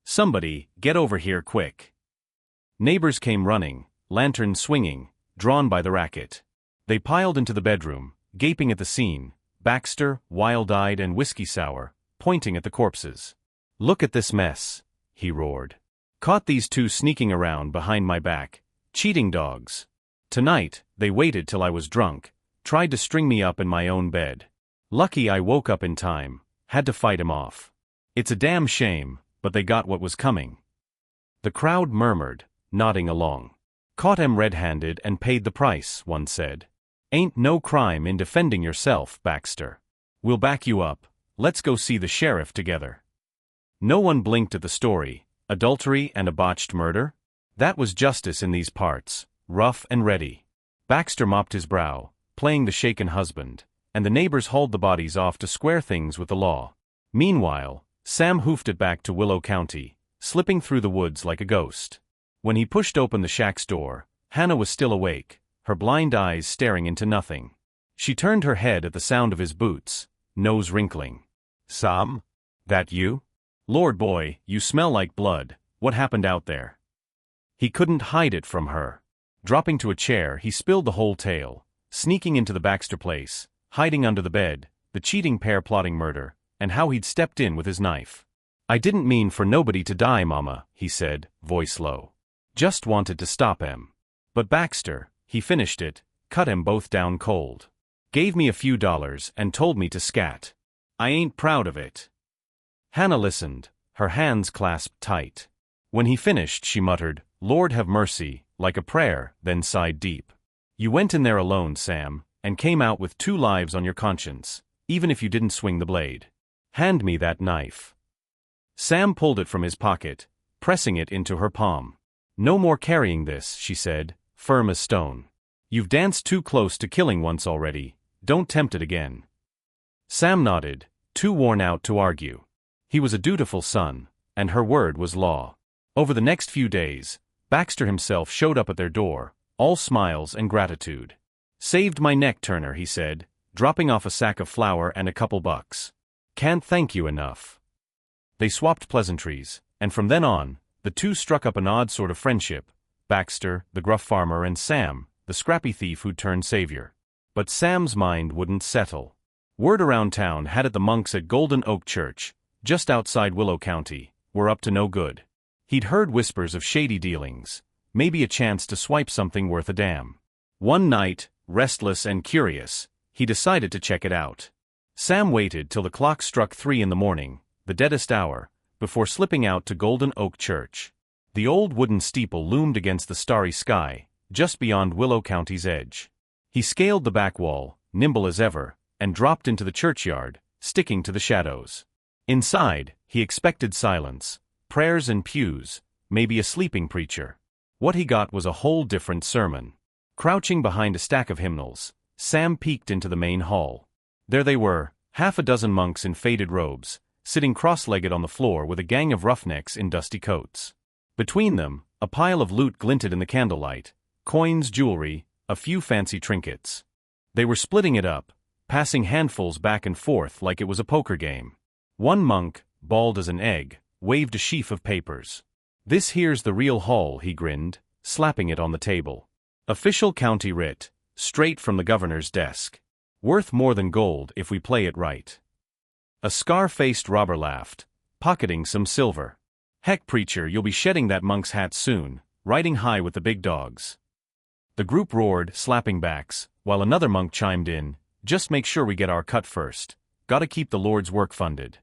Speaker 1: Somebody, get over here quick!" Neighbors came running, lanterns swinging, drawn by the racket. They piled into the bedroom, gaping at the scene, Baxter, wild-eyed and whiskey-sour, pointing at the corpses. "Look at this mess," he roared. "Caught these two sneaking around behind my back, cheating dogs. Tonight, they waited till I was drunk, tried to string me up in my own bed. Lucky I woke up in time, had to fight him off. It's a damn shame, but they got what was coming." The crowd murmured, nodding along. "Caught him red-handed and paid the price," one said. "Ain't no crime in defending yourself, Baxter. We'll back you up, let's go see the sheriff together." No one blinked at the story. Adultery and a botched murder? That was justice in these parts, rough and ready. Baxter mopped his brow, playing the shaken husband, and the neighbors hauled the bodies off to square things with the law. Meanwhile, Sam hoofed it back to Willow County, slipping through the woods like a ghost. When he pushed open the shack's door, Hannah was still awake, her blind eyes staring into nothing. She turned her head at the sound of his boots, nose wrinkling. "Sam? That you?" Lord boy, you smell like blood, what happened out there? He couldn't hide it from her. Dropping to a chair, he spilled the whole tale, sneaking into the Baxter place, hiding under the bed, the cheating pair plotting murder, and how he'd stepped in with his knife. I didn't mean for nobody to die, Mama, he said, voice low. Just wanted to stop him. But Baxter, he finished it, cut him both down cold. Gave me a few dollars and told me to scat. I ain't proud of it. Hannah listened, her hands clasped tight. When he finished, she muttered, Lord have mercy, like a prayer, then sighed deep. You went in there alone, Sam, and came out with 2 lives on your conscience, even if you didn't swing the blade. Hand me that knife. Sam pulled it from his pocket, pressing it into her palm. No more carrying this, she said, firm as stone. You've danced too close to killing once already, don't tempt it again. Sam nodded, too worn out to argue. He was a dutiful son, and her word was law. Over the next few days, Baxter himself showed up at their door, all smiles and gratitude. Saved my neck, Turner, he said, dropping off a sack of flour and a couple bucks. Can't thank you enough. They swapped pleasantries, and from then on, the two struck up an odd sort of friendship, Baxter, the gruff farmer, and Sam, the scrappy thief who'd turned savior. But Sam's mind wouldn't settle. Word around town had it the monks at Golden Oak Church, just outside Willow County, were up to no good. He'd heard whispers of shady dealings, maybe a chance to swipe something worth a damn. One night, restless and curious, he decided to check it out. Sam waited till the clock struck 3 in the morning, the deadest hour, before slipping out to Golden Oak Church. The old wooden steeple loomed against the starry sky, just beyond Willow County's edge. He scaled the back wall, nimble as ever, and dropped into the churchyard, sticking to the shadows. Inside, he expected silence, prayers and pews, maybe a sleeping preacher. What he got was a whole different sermon. Crouching behind a stack of hymnals, Sam peeked into the main hall. There they were, 6 monks in faded robes, sitting cross-legged on the floor with a gang of roughnecks in dusty coats. Between them, a pile of loot glinted in the candlelight, coins, jewelry, a few fancy trinkets. They were splitting it up, passing handfuls back and forth like it was a poker game. One monk, bald as an egg, waved a sheaf of papers. This here's the real haul, he grinned, slapping it on the table. Official county writ, straight from the governor's desk. Worth more than gold if we play it right. A scar-faced robber laughed, pocketing some silver. Heck, preacher, you'll be shedding that monk's hat soon, riding high with the big dogs. The group roared, slapping backs, while another monk chimed in, just make sure we get our cut first. Gotta keep the Lord's work funded.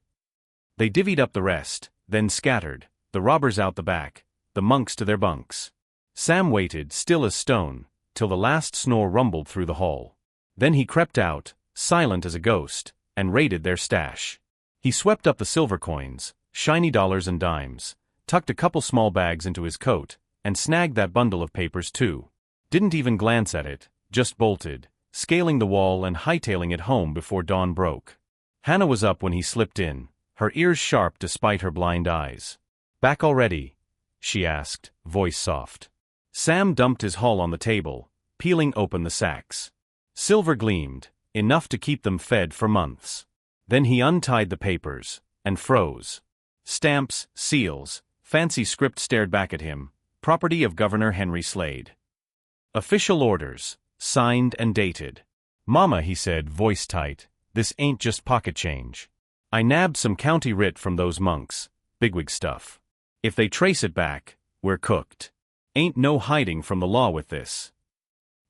Speaker 1: They divvied up the rest, then scattered, the robbers out the back, the monks to their bunks. Sam waited, still as stone, till the last snore rumbled through the hall. Then he crept out, silent as a ghost, and raided their stash. He swept up the silver coins, shiny dollars and dimes, tucked a couple small bags into his coat, and snagged that bundle of papers too. Didn't even glance at it, just bolted, scaling the wall and hightailing it home before dawn broke. Hannah was up when he slipped in, her ears sharp despite her blind eyes. Back already? She asked, voice soft. Sam dumped his haul on the table, peeling open the sacks. Silver gleamed, enough to keep them fed for months. Then he untied the papers, and froze. Stamps, seals, fancy script stared back at him, property of Governor Henry Slade. Official orders, signed and dated. Mama, he said, voice tight, this ain't just pocket change. I nabbed some county writ from those monks, bigwig stuff. If they trace it back, we're cooked. Ain't no hiding from the law with this.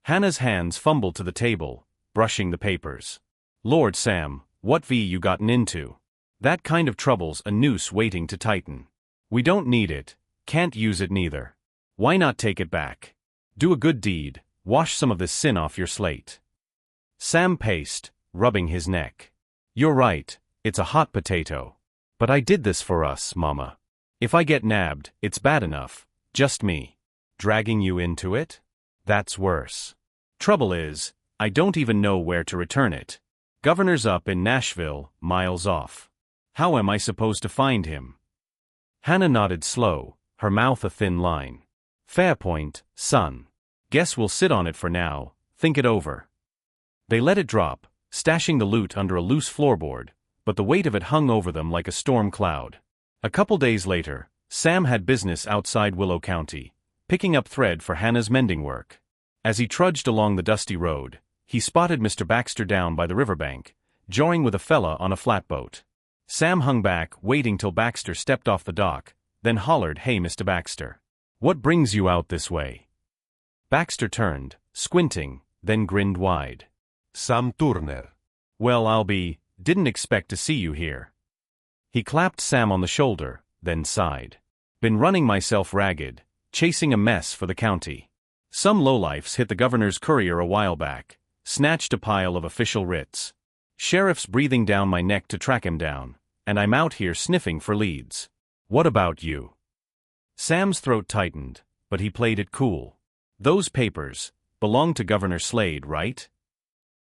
Speaker 1: Hannah's hands fumbled to the table, brushing the papers. Lord Sam, what v you gotten into? That kind of trouble's a noose waiting to tighten. We don't need it, can't use it neither. Why not take it back? Do a good deed, wash some of this sin off your slate. Sam paced, rubbing his neck. You're right, it's a hot potato. But I did this for us, Mama. If I get nabbed, it's bad enough, just me. Dragging you into it? That's worse. Trouble is, I don't even know where to return it. Governor's up in Nashville, miles off. How am I supposed to find him? Hannah nodded slow, her mouth a thin line. Fair point, son. Guess we'll sit on it for now, think it over. They let it drop, stashing the loot under a loose floorboard, but the weight of it hung over them like a storm cloud. A couple days later, Sam had business outside Willow County, picking up thread for Hannah's mending work. As he trudged along the dusty road, he spotted Mr. Baxter down by the riverbank, jawing with a fella on a flatboat. Sam hung back, waiting till Baxter stepped off the dock, then hollered, "Hey, Mr. Baxter. What brings you out this way?" Baxter turned, squinting, then grinned wide.
Speaker 2: Sam Turner.
Speaker 1: "Well, didn't expect to see you here." He clapped Sam on the shoulder, then sighed. "Been running myself ragged, chasing a mess for the county. Some lowlifes hit the governor's courier a while back, snatched a pile of official writs. Sheriff's breathing down my neck to track him down, and I'm out here sniffing for leads. What about you?" Sam's throat tightened, but he played it cool. "Those papers belong to Governor Slade, right?"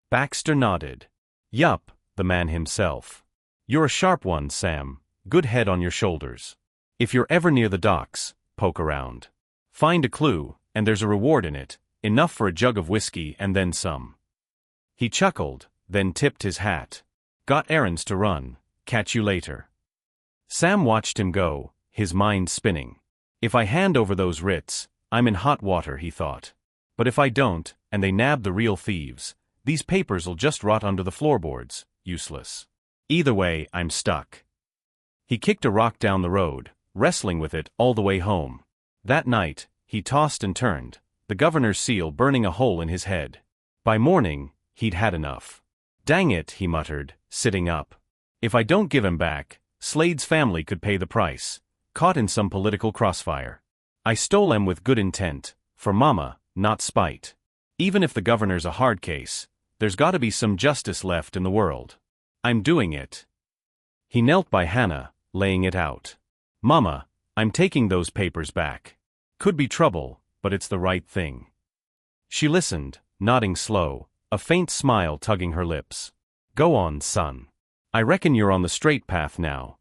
Speaker 1: Baxter nodded. "Yup, the man himself. You're a sharp one, Sam, good head on your shoulders. If you're ever near the docks, poke around. Find a clue, and there's a reward in it, enough for a jug of whiskey and then some." He chuckled, then tipped his hat. "Got errands to run, catch you later." Sam watched him go, his mind spinning. If I hand over those writs, I'm in hot water, he thought. But if I don't, and they nab the real thieves, these papers'll just rot under the floorboards, useless. Either way, I'm stuck. He kicked a rock down the road, wrestling with it all the way home. That night, he tossed and turned, the governor's seal burning a hole in his head. By morning, he'd had enough. "Dang it," he muttered, sitting up. "If I don't give him back, Slade's family could pay the price, caught in some political crossfire. I stole him with good intent, for mama, not spite. Even if the governor's a hard case, there's gotta be some justice left in the world. I'm doing it." He knelt by Hannah, laying it out. "Mama, I'm taking those papers back. Could be trouble, but it's the right thing." She listened, nodding slow, a faint smile tugging her lips. "Go on, son. I reckon you're on the straight path now."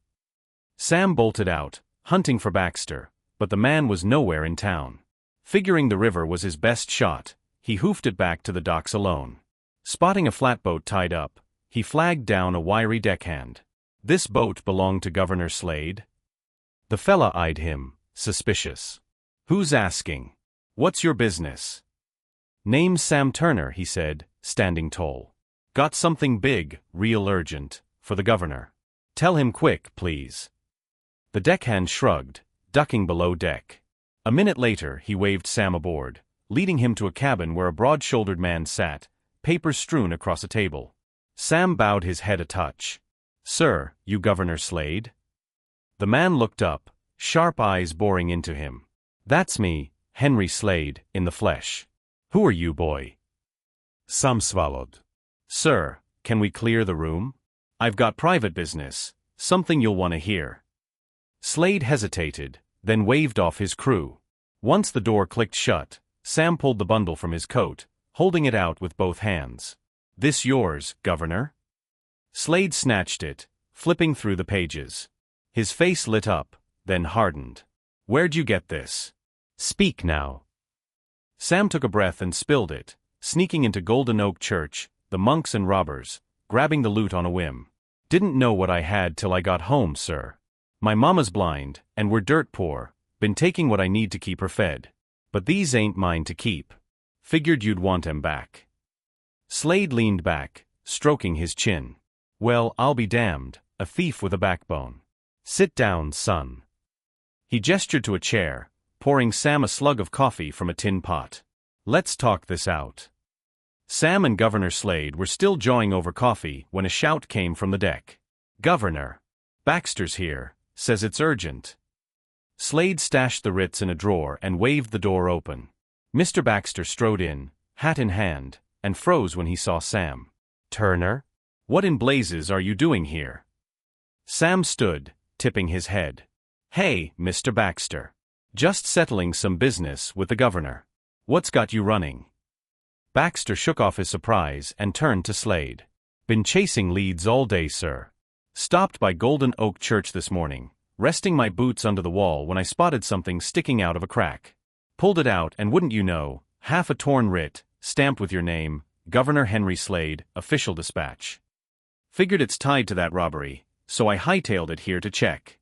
Speaker 1: Sam bolted out, hunting for Baxter, but the man was nowhere in town. Figuring the river was his best shot, he hoofed it back to the docks alone. Spotting a flatboat tied up, he flagged down a wiry deckhand. This boat belonged to Governor Slade? The fella eyed him, suspicious. "Who's asking? What's your business?" "Name's Sam Turner," he said, standing tall. "Got something big, real urgent, for the governor. Tell him quick, please." The deckhand shrugged, ducking below deck. A minute later, he waved Sam aboard, leading him to a cabin where a broad-shouldered man sat, papers strewn across a table. Sam bowed his head a touch. "Sir, you Governor Slade?" The man looked up, sharp eyes boring into him. "That's me, Henry Slade, in the flesh. Who are you, boy?"
Speaker 2: Sam swallowed.
Speaker 1: "Sir, can we clear the room? I've got private business, something you'll want to hear." Slade hesitated, then waved off his crew. Once the door clicked shut, Sam pulled the bundle from his coat, holding it out with both hands. "This yours, Governor?" Slade snatched it, flipping through the pages. His face lit up, then hardened. "Where'd you get this? Speak now." Sam took a breath and spilled it, sneaking into Golden Oak Church, the monks and robbers, grabbing the loot on a whim. "Didn't know what I had till I got home, sir. My mama's blind, and we're dirt poor, been taking what I need to keep her fed. But these ain't mine to keep. Figured you'd want 'em back." Slade leaned back, stroking his chin. "Well, I'll be damned, a thief with a backbone. Sit down, son." He gestured to a chair, pouring Sam a slug of coffee from a tin pot. "Let's talk this out." Sam and Governor Slade were still jawing over coffee when a shout came from the deck. "Governor! Baxter's here, says it's urgent." Slade stashed the writs in a drawer and waved the door open. Mr. Baxter strode in, hat in hand, and froze when he saw Sam. "Turner? What in blazes are you doing here?" Sam stood, tipping his head. "Hey, Mr. Baxter. Just settling some business with the governor. What's got you running?" Baxter shook off his surprise and turned to Slade. "Been chasing leads all day, sir. Stopped by Golden Oak Church this morning, resting my boots under the wall when I spotted something sticking out of a crack. Pulled it out and wouldn't you know, half a torn writ, stamped with your name, Governor Henry Slade, official dispatch. Figured it's tied to that robbery, so I hightailed it here to check."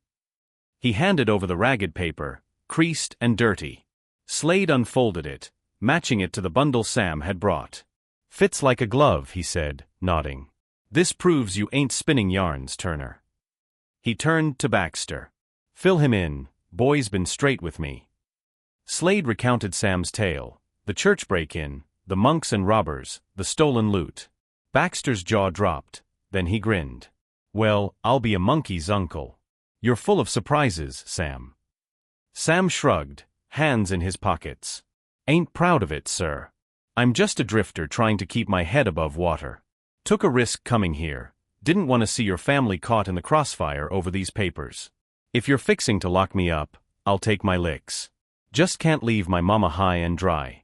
Speaker 1: He handed over the ragged paper, creased and dirty. Slade unfolded it, matching it to the bundle Sam had brought.
Speaker 2: Fits like a glove, he said, nodding.
Speaker 1: This proves you ain't spinning yarns, Turner. He turned to Baxter. Fill him in, boy's been straight with me. Slade recounted Sam's tale, the church break-in, the monks and robbers, the stolen loot. Baxter's jaw dropped, then he grinned. Well, I'll be a monkey's uncle. You're full of surprises, Sam. Sam shrugged, hands in his pockets. Ain't proud of it, sir. I'm just a drifter trying to keep my head above water. Took a risk coming here, didn't want to see your family caught in the crossfire over these papers. If you're fixing to lock me up, I'll take my licks. Just can't leave my mama high and dry.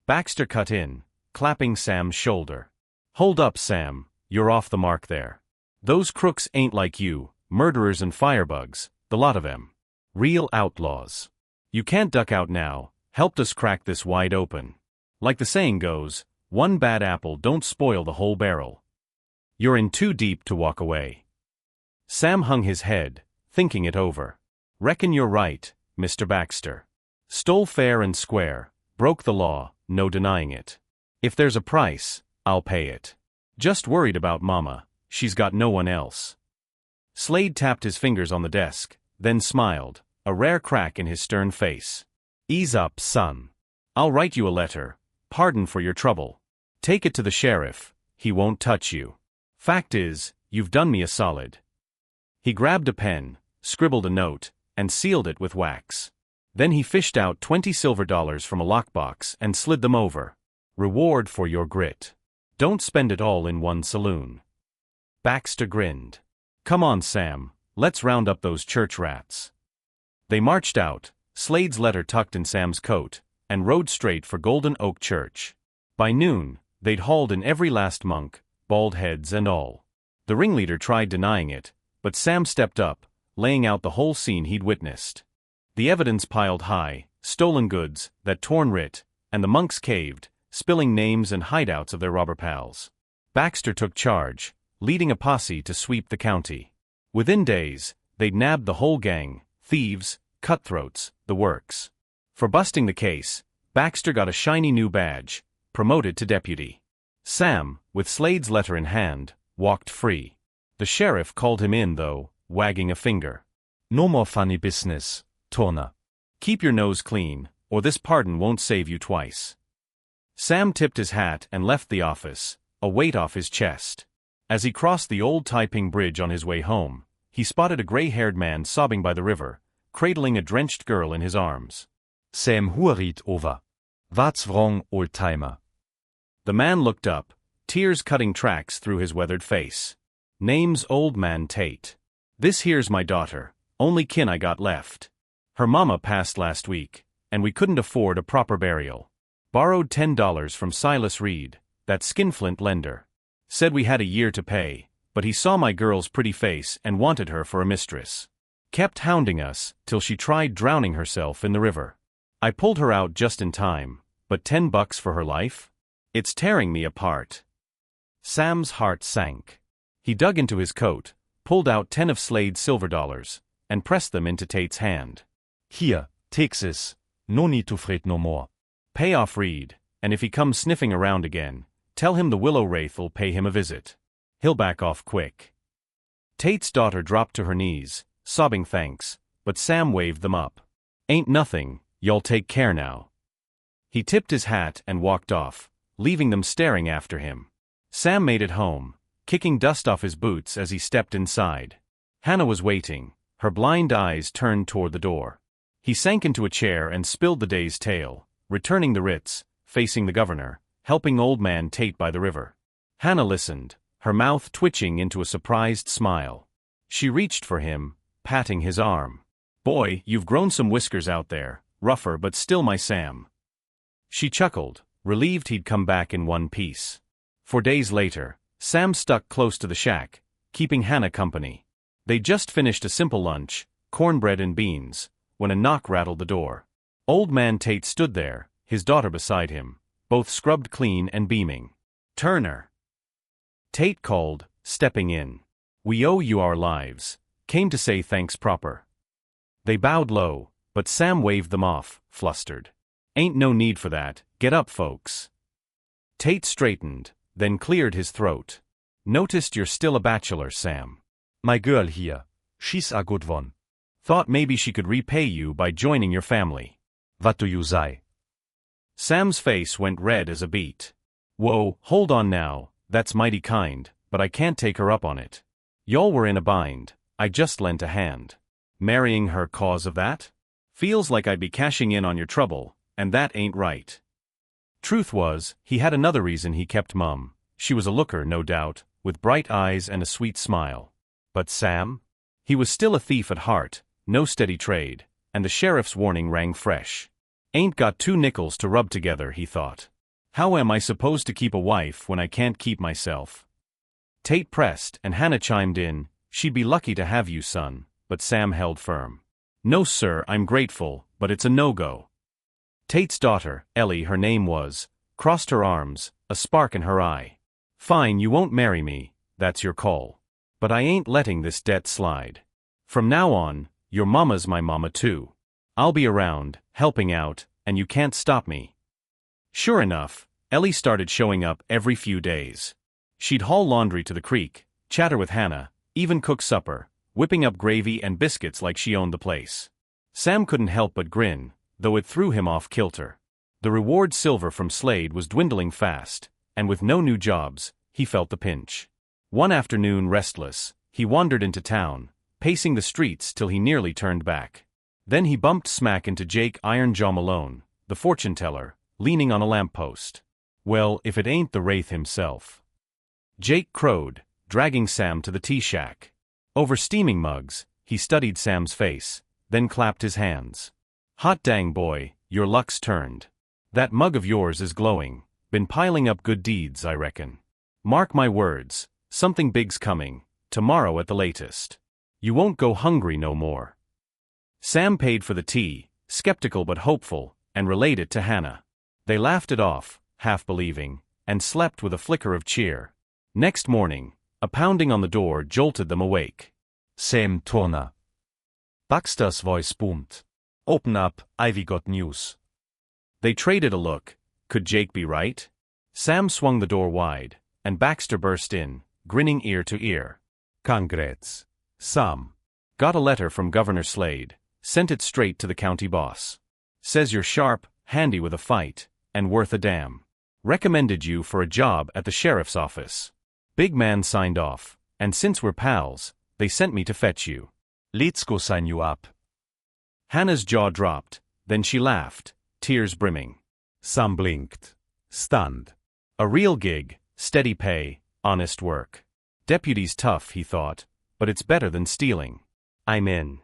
Speaker 1: Baxter cut in, clapping Sam's shoulder. Hold up, Sam, you're off the mark there. Those crooks ain't like you, murderers and firebugs, the lot of 'em. Real outlaws. You can't duck out now, helped us crack this wide open. Like the saying goes, one bad apple don't spoil the whole barrel. You're in too deep to walk away. Sam hung his head, thinking it over. Reckon you're right, Mr. Baxter. Stole fair and square, broke the law, no denying it. If there's a price, I'll pay it. Just worried about Mama, she's got no one else. Slade tapped his fingers on the desk, then smiled, a rare crack in his stern face. Ease up, son. I'll write you a letter, pardon for your trouble. Take it to the sheriff, he won't touch you. Fact is, you've done me a solid. He grabbed a pen, scribbled a note, and sealed it with wax. Then he fished out $20 silver from a lockbox and slid them over. Reward for your grit. Don't spend it all in one saloon. Baxter grinned. Come on, Sam, let's round up those church rats. They marched out, Slade's letter tucked in Sam's coat, and rode straight for Golden Oak Church. By noon, they'd hauled in every last monk, bald heads and all. The ringleader tried denying it, but Sam stepped up, laying out the whole scene he'd witnessed. The evidence piled high, stolen goods, that torn writ, and the monks caved, spilling names and hideouts of their robber pals. Baxter took charge, leading a posse to sweep the county. Within days, they'd nabbed the whole gang, thieves, cutthroats, the works. For busting the case, Baxter got a shiny new badge, promoted to deputy. Sam, with Slade's letter in hand, walked free. The sheriff called him in though, wagging a finger.
Speaker 2: No more funny business, Turner.
Speaker 1: Keep your nose clean, or this pardon won't save you twice. Sam tipped his hat and left the office, a weight off his chest. As he crossed the old Taiping Bridge on his way home, he spotted a gray-haired man sobbing by the river, cradling a drenched girl in his arms.
Speaker 2: Sam hurried over. What's wrong, old-timer?
Speaker 1: The man looked up, tears cutting tracks through his weathered face. Name's Old Man Tate. This here's my daughter, only kin I got left. Her mama passed last week, and we couldn't afford a proper burial. Borrowed $10 from Silas Reed, that skinflint lender. Said we had a year to pay, but he saw my girl's pretty face and wanted her for a mistress. Kept hounding us, till she tried drowning herself in the river. I pulled her out just in time, but $10 for her life? It's tearing me apart. Sam's heart sank. He dug into his coat, pulled out 10 of Slade's silver dollars, and pressed them into Tate's hand.
Speaker 2: Here, take this. No need to fret no more.
Speaker 1: Pay off Reed, and if he comes sniffing around again, tell him the Willow Wraith'll pay him a visit. He'll back off quick. Tate's daughter dropped to her knees, sobbing thanks, but Sam waved them up. Ain't nothing, y'all take care now. He tipped his hat and walked off, leaving them staring after him. Sam made it home, kicking dust off his boots as he stepped inside. Hannah was waiting, her blind eyes turned toward the door. He sank into a chair and spilled the day's tale, returning the writs, facing the governor, helping Old Man Tate by the river. Hannah listened, her mouth twitching into a surprised smile. She reached for him, patting his arm. Boy, you've grown some whiskers out there, rougher but still my Sam. She chuckled, relieved he'd come back in one piece. 4 days later, Sam stuck close to the shack, keeping Hannah company. They'd just finished a simple lunch, cornbread and beans, when a knock rattled the door. Old Man Tate stood there, his daughter beside him, both scrubbed clean and beaming. Turner. Tate called, stepping in. We owe you our lives. Came to say thanks proper. They bowed low, but Sam waved them off, flustered. Ain't no need for that, get up folks. Tate straightened, then cleared his throat. Noticed you're still a bachelor, Sam.
Speaker 2: My girl here, she's a good one.
Speaker 1: Thought maybe she could repay you by joining your family.
Speaker 2: What do you say?
Speaker 1: Sam's face went red as a beet. Whoa, hold on now, that's mighty kind, but I can't take her up on it. Y'all were in a bind, I just lent a hand. Marrying her cause of that? Feels like I'd be cashing in on your trouble, and that ain't right. Truth was, he had another reason he kept mum. She was a looker, no doubt, with bright eyes and a sweet smile. But Sam? He was still a thief at heart, no steady trade, and the sheriff's warning rang fresh. Ain't got 2 nickels to rub together, he thought. How am I supposed to keep a wife when I can't keep myself? Tate pressed, and Hannah chimed in, she'd be lucky to have you, son, but Sam held firm. No sir, I'm grateful, but it's a no-go. Tate's daughter, Ellie her name was, crossed her arms, a spark in her eye. Fine, you won't marry me, that's your call. But I ain't letting this debt slide. From now on, your mama's my mama too. I'll be around, helping out, and you can't stop me. Sure enough, Ellie started showing up every few days. She'd haul laundry to the creek, chatter with Hannah, even cook supper, whipping up gravy and biscuits like she owned the place. Sam couldn't help but grin, though it threw him off kilter. The reward silver from Slade was dwindling fast, and with no new jobs, he felt the pinch. One afternoon, restless, he wandered into town, pacing the streets till he nearly turned back. Then he bumped smack into Jake Ironjaw Malone, the fortune-teller, leaning on a lamppost. Well, if it ain't the Wraith himself. Jake crowed, dragging Sam to the tea shack. Over steaming mugs, he studied Sam's face, then clapped his hands. Hot dang boy, your luck's turned. That mug of yours is glowing, been piling up good deeds, I reckon. Mark my words, something big's coming, tomorrow at the latest. You won't go hungry no more. Sam paid for the tea, skeptical but hopeful, and relayed it to Hannah. They laughed it off, half believing, and slept with a flicker of cheer. Next morning, a pounding on the door jolted them awake.
Speaker 2: Sam Turner. Baxter's voice boomed. Open up, Ivy got news.
Speaker 1: They traded a look. Could Jake be right? Sam swung the door wide, and Baxter burst in, grinning ear to ear.
Speaker 2: Congrats, Sam.
Speaker 1: Got a letter from Governor Slade, sent it straight to the county boss. Says you're sharp, handy with a fight, and worth a damn. Recommended you for a job at the sheriff's office. Big man signed off, and since we're pals, they sent me to fetch you.
Speaker 2: Let's go sign you up.
Speaker 1: Hannah's jaw dropped, then she laughed, tears brimming.
Speaker 2: Sam blinked, stunned.
Speaker 1: A real gig, steady pay, honest work. Deputy's tough, he thought, but it's better than stealing. I'm in.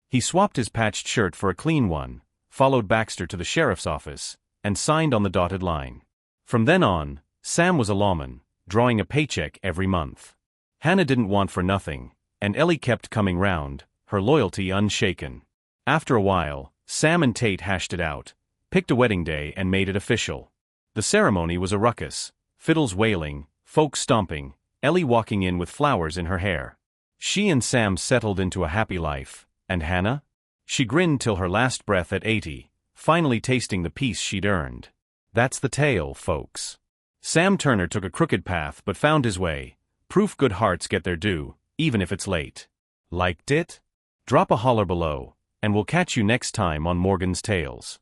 Speaker 1: He swapped his patched shirt for a clean one, followed Baxter to the sheriff's office, and signed on the dotted line. From then on, Sam was a lawman, drawing a paycheck every month. Hannah didn't want for nothing, and Ellie kept coming round, her loyalty unshaken. After a while, Sam and Tate hashed it out, picked a wedding day and made it official. The ceremony was a ruckus, fiddles wailing, folks stomping, Ellie walking in with flowers in her hair. She and Sam settled into a happy life, and Hannah? She grinned till her last breath at 80, finally tasting the peace she'd earned. That's the tale, folks. Sam Turner took a crooked path but found his way, proof good hearts get their due, even if it's late. Liked it? Drop a holler below, and we'll catch you next time on Morgan's Tales.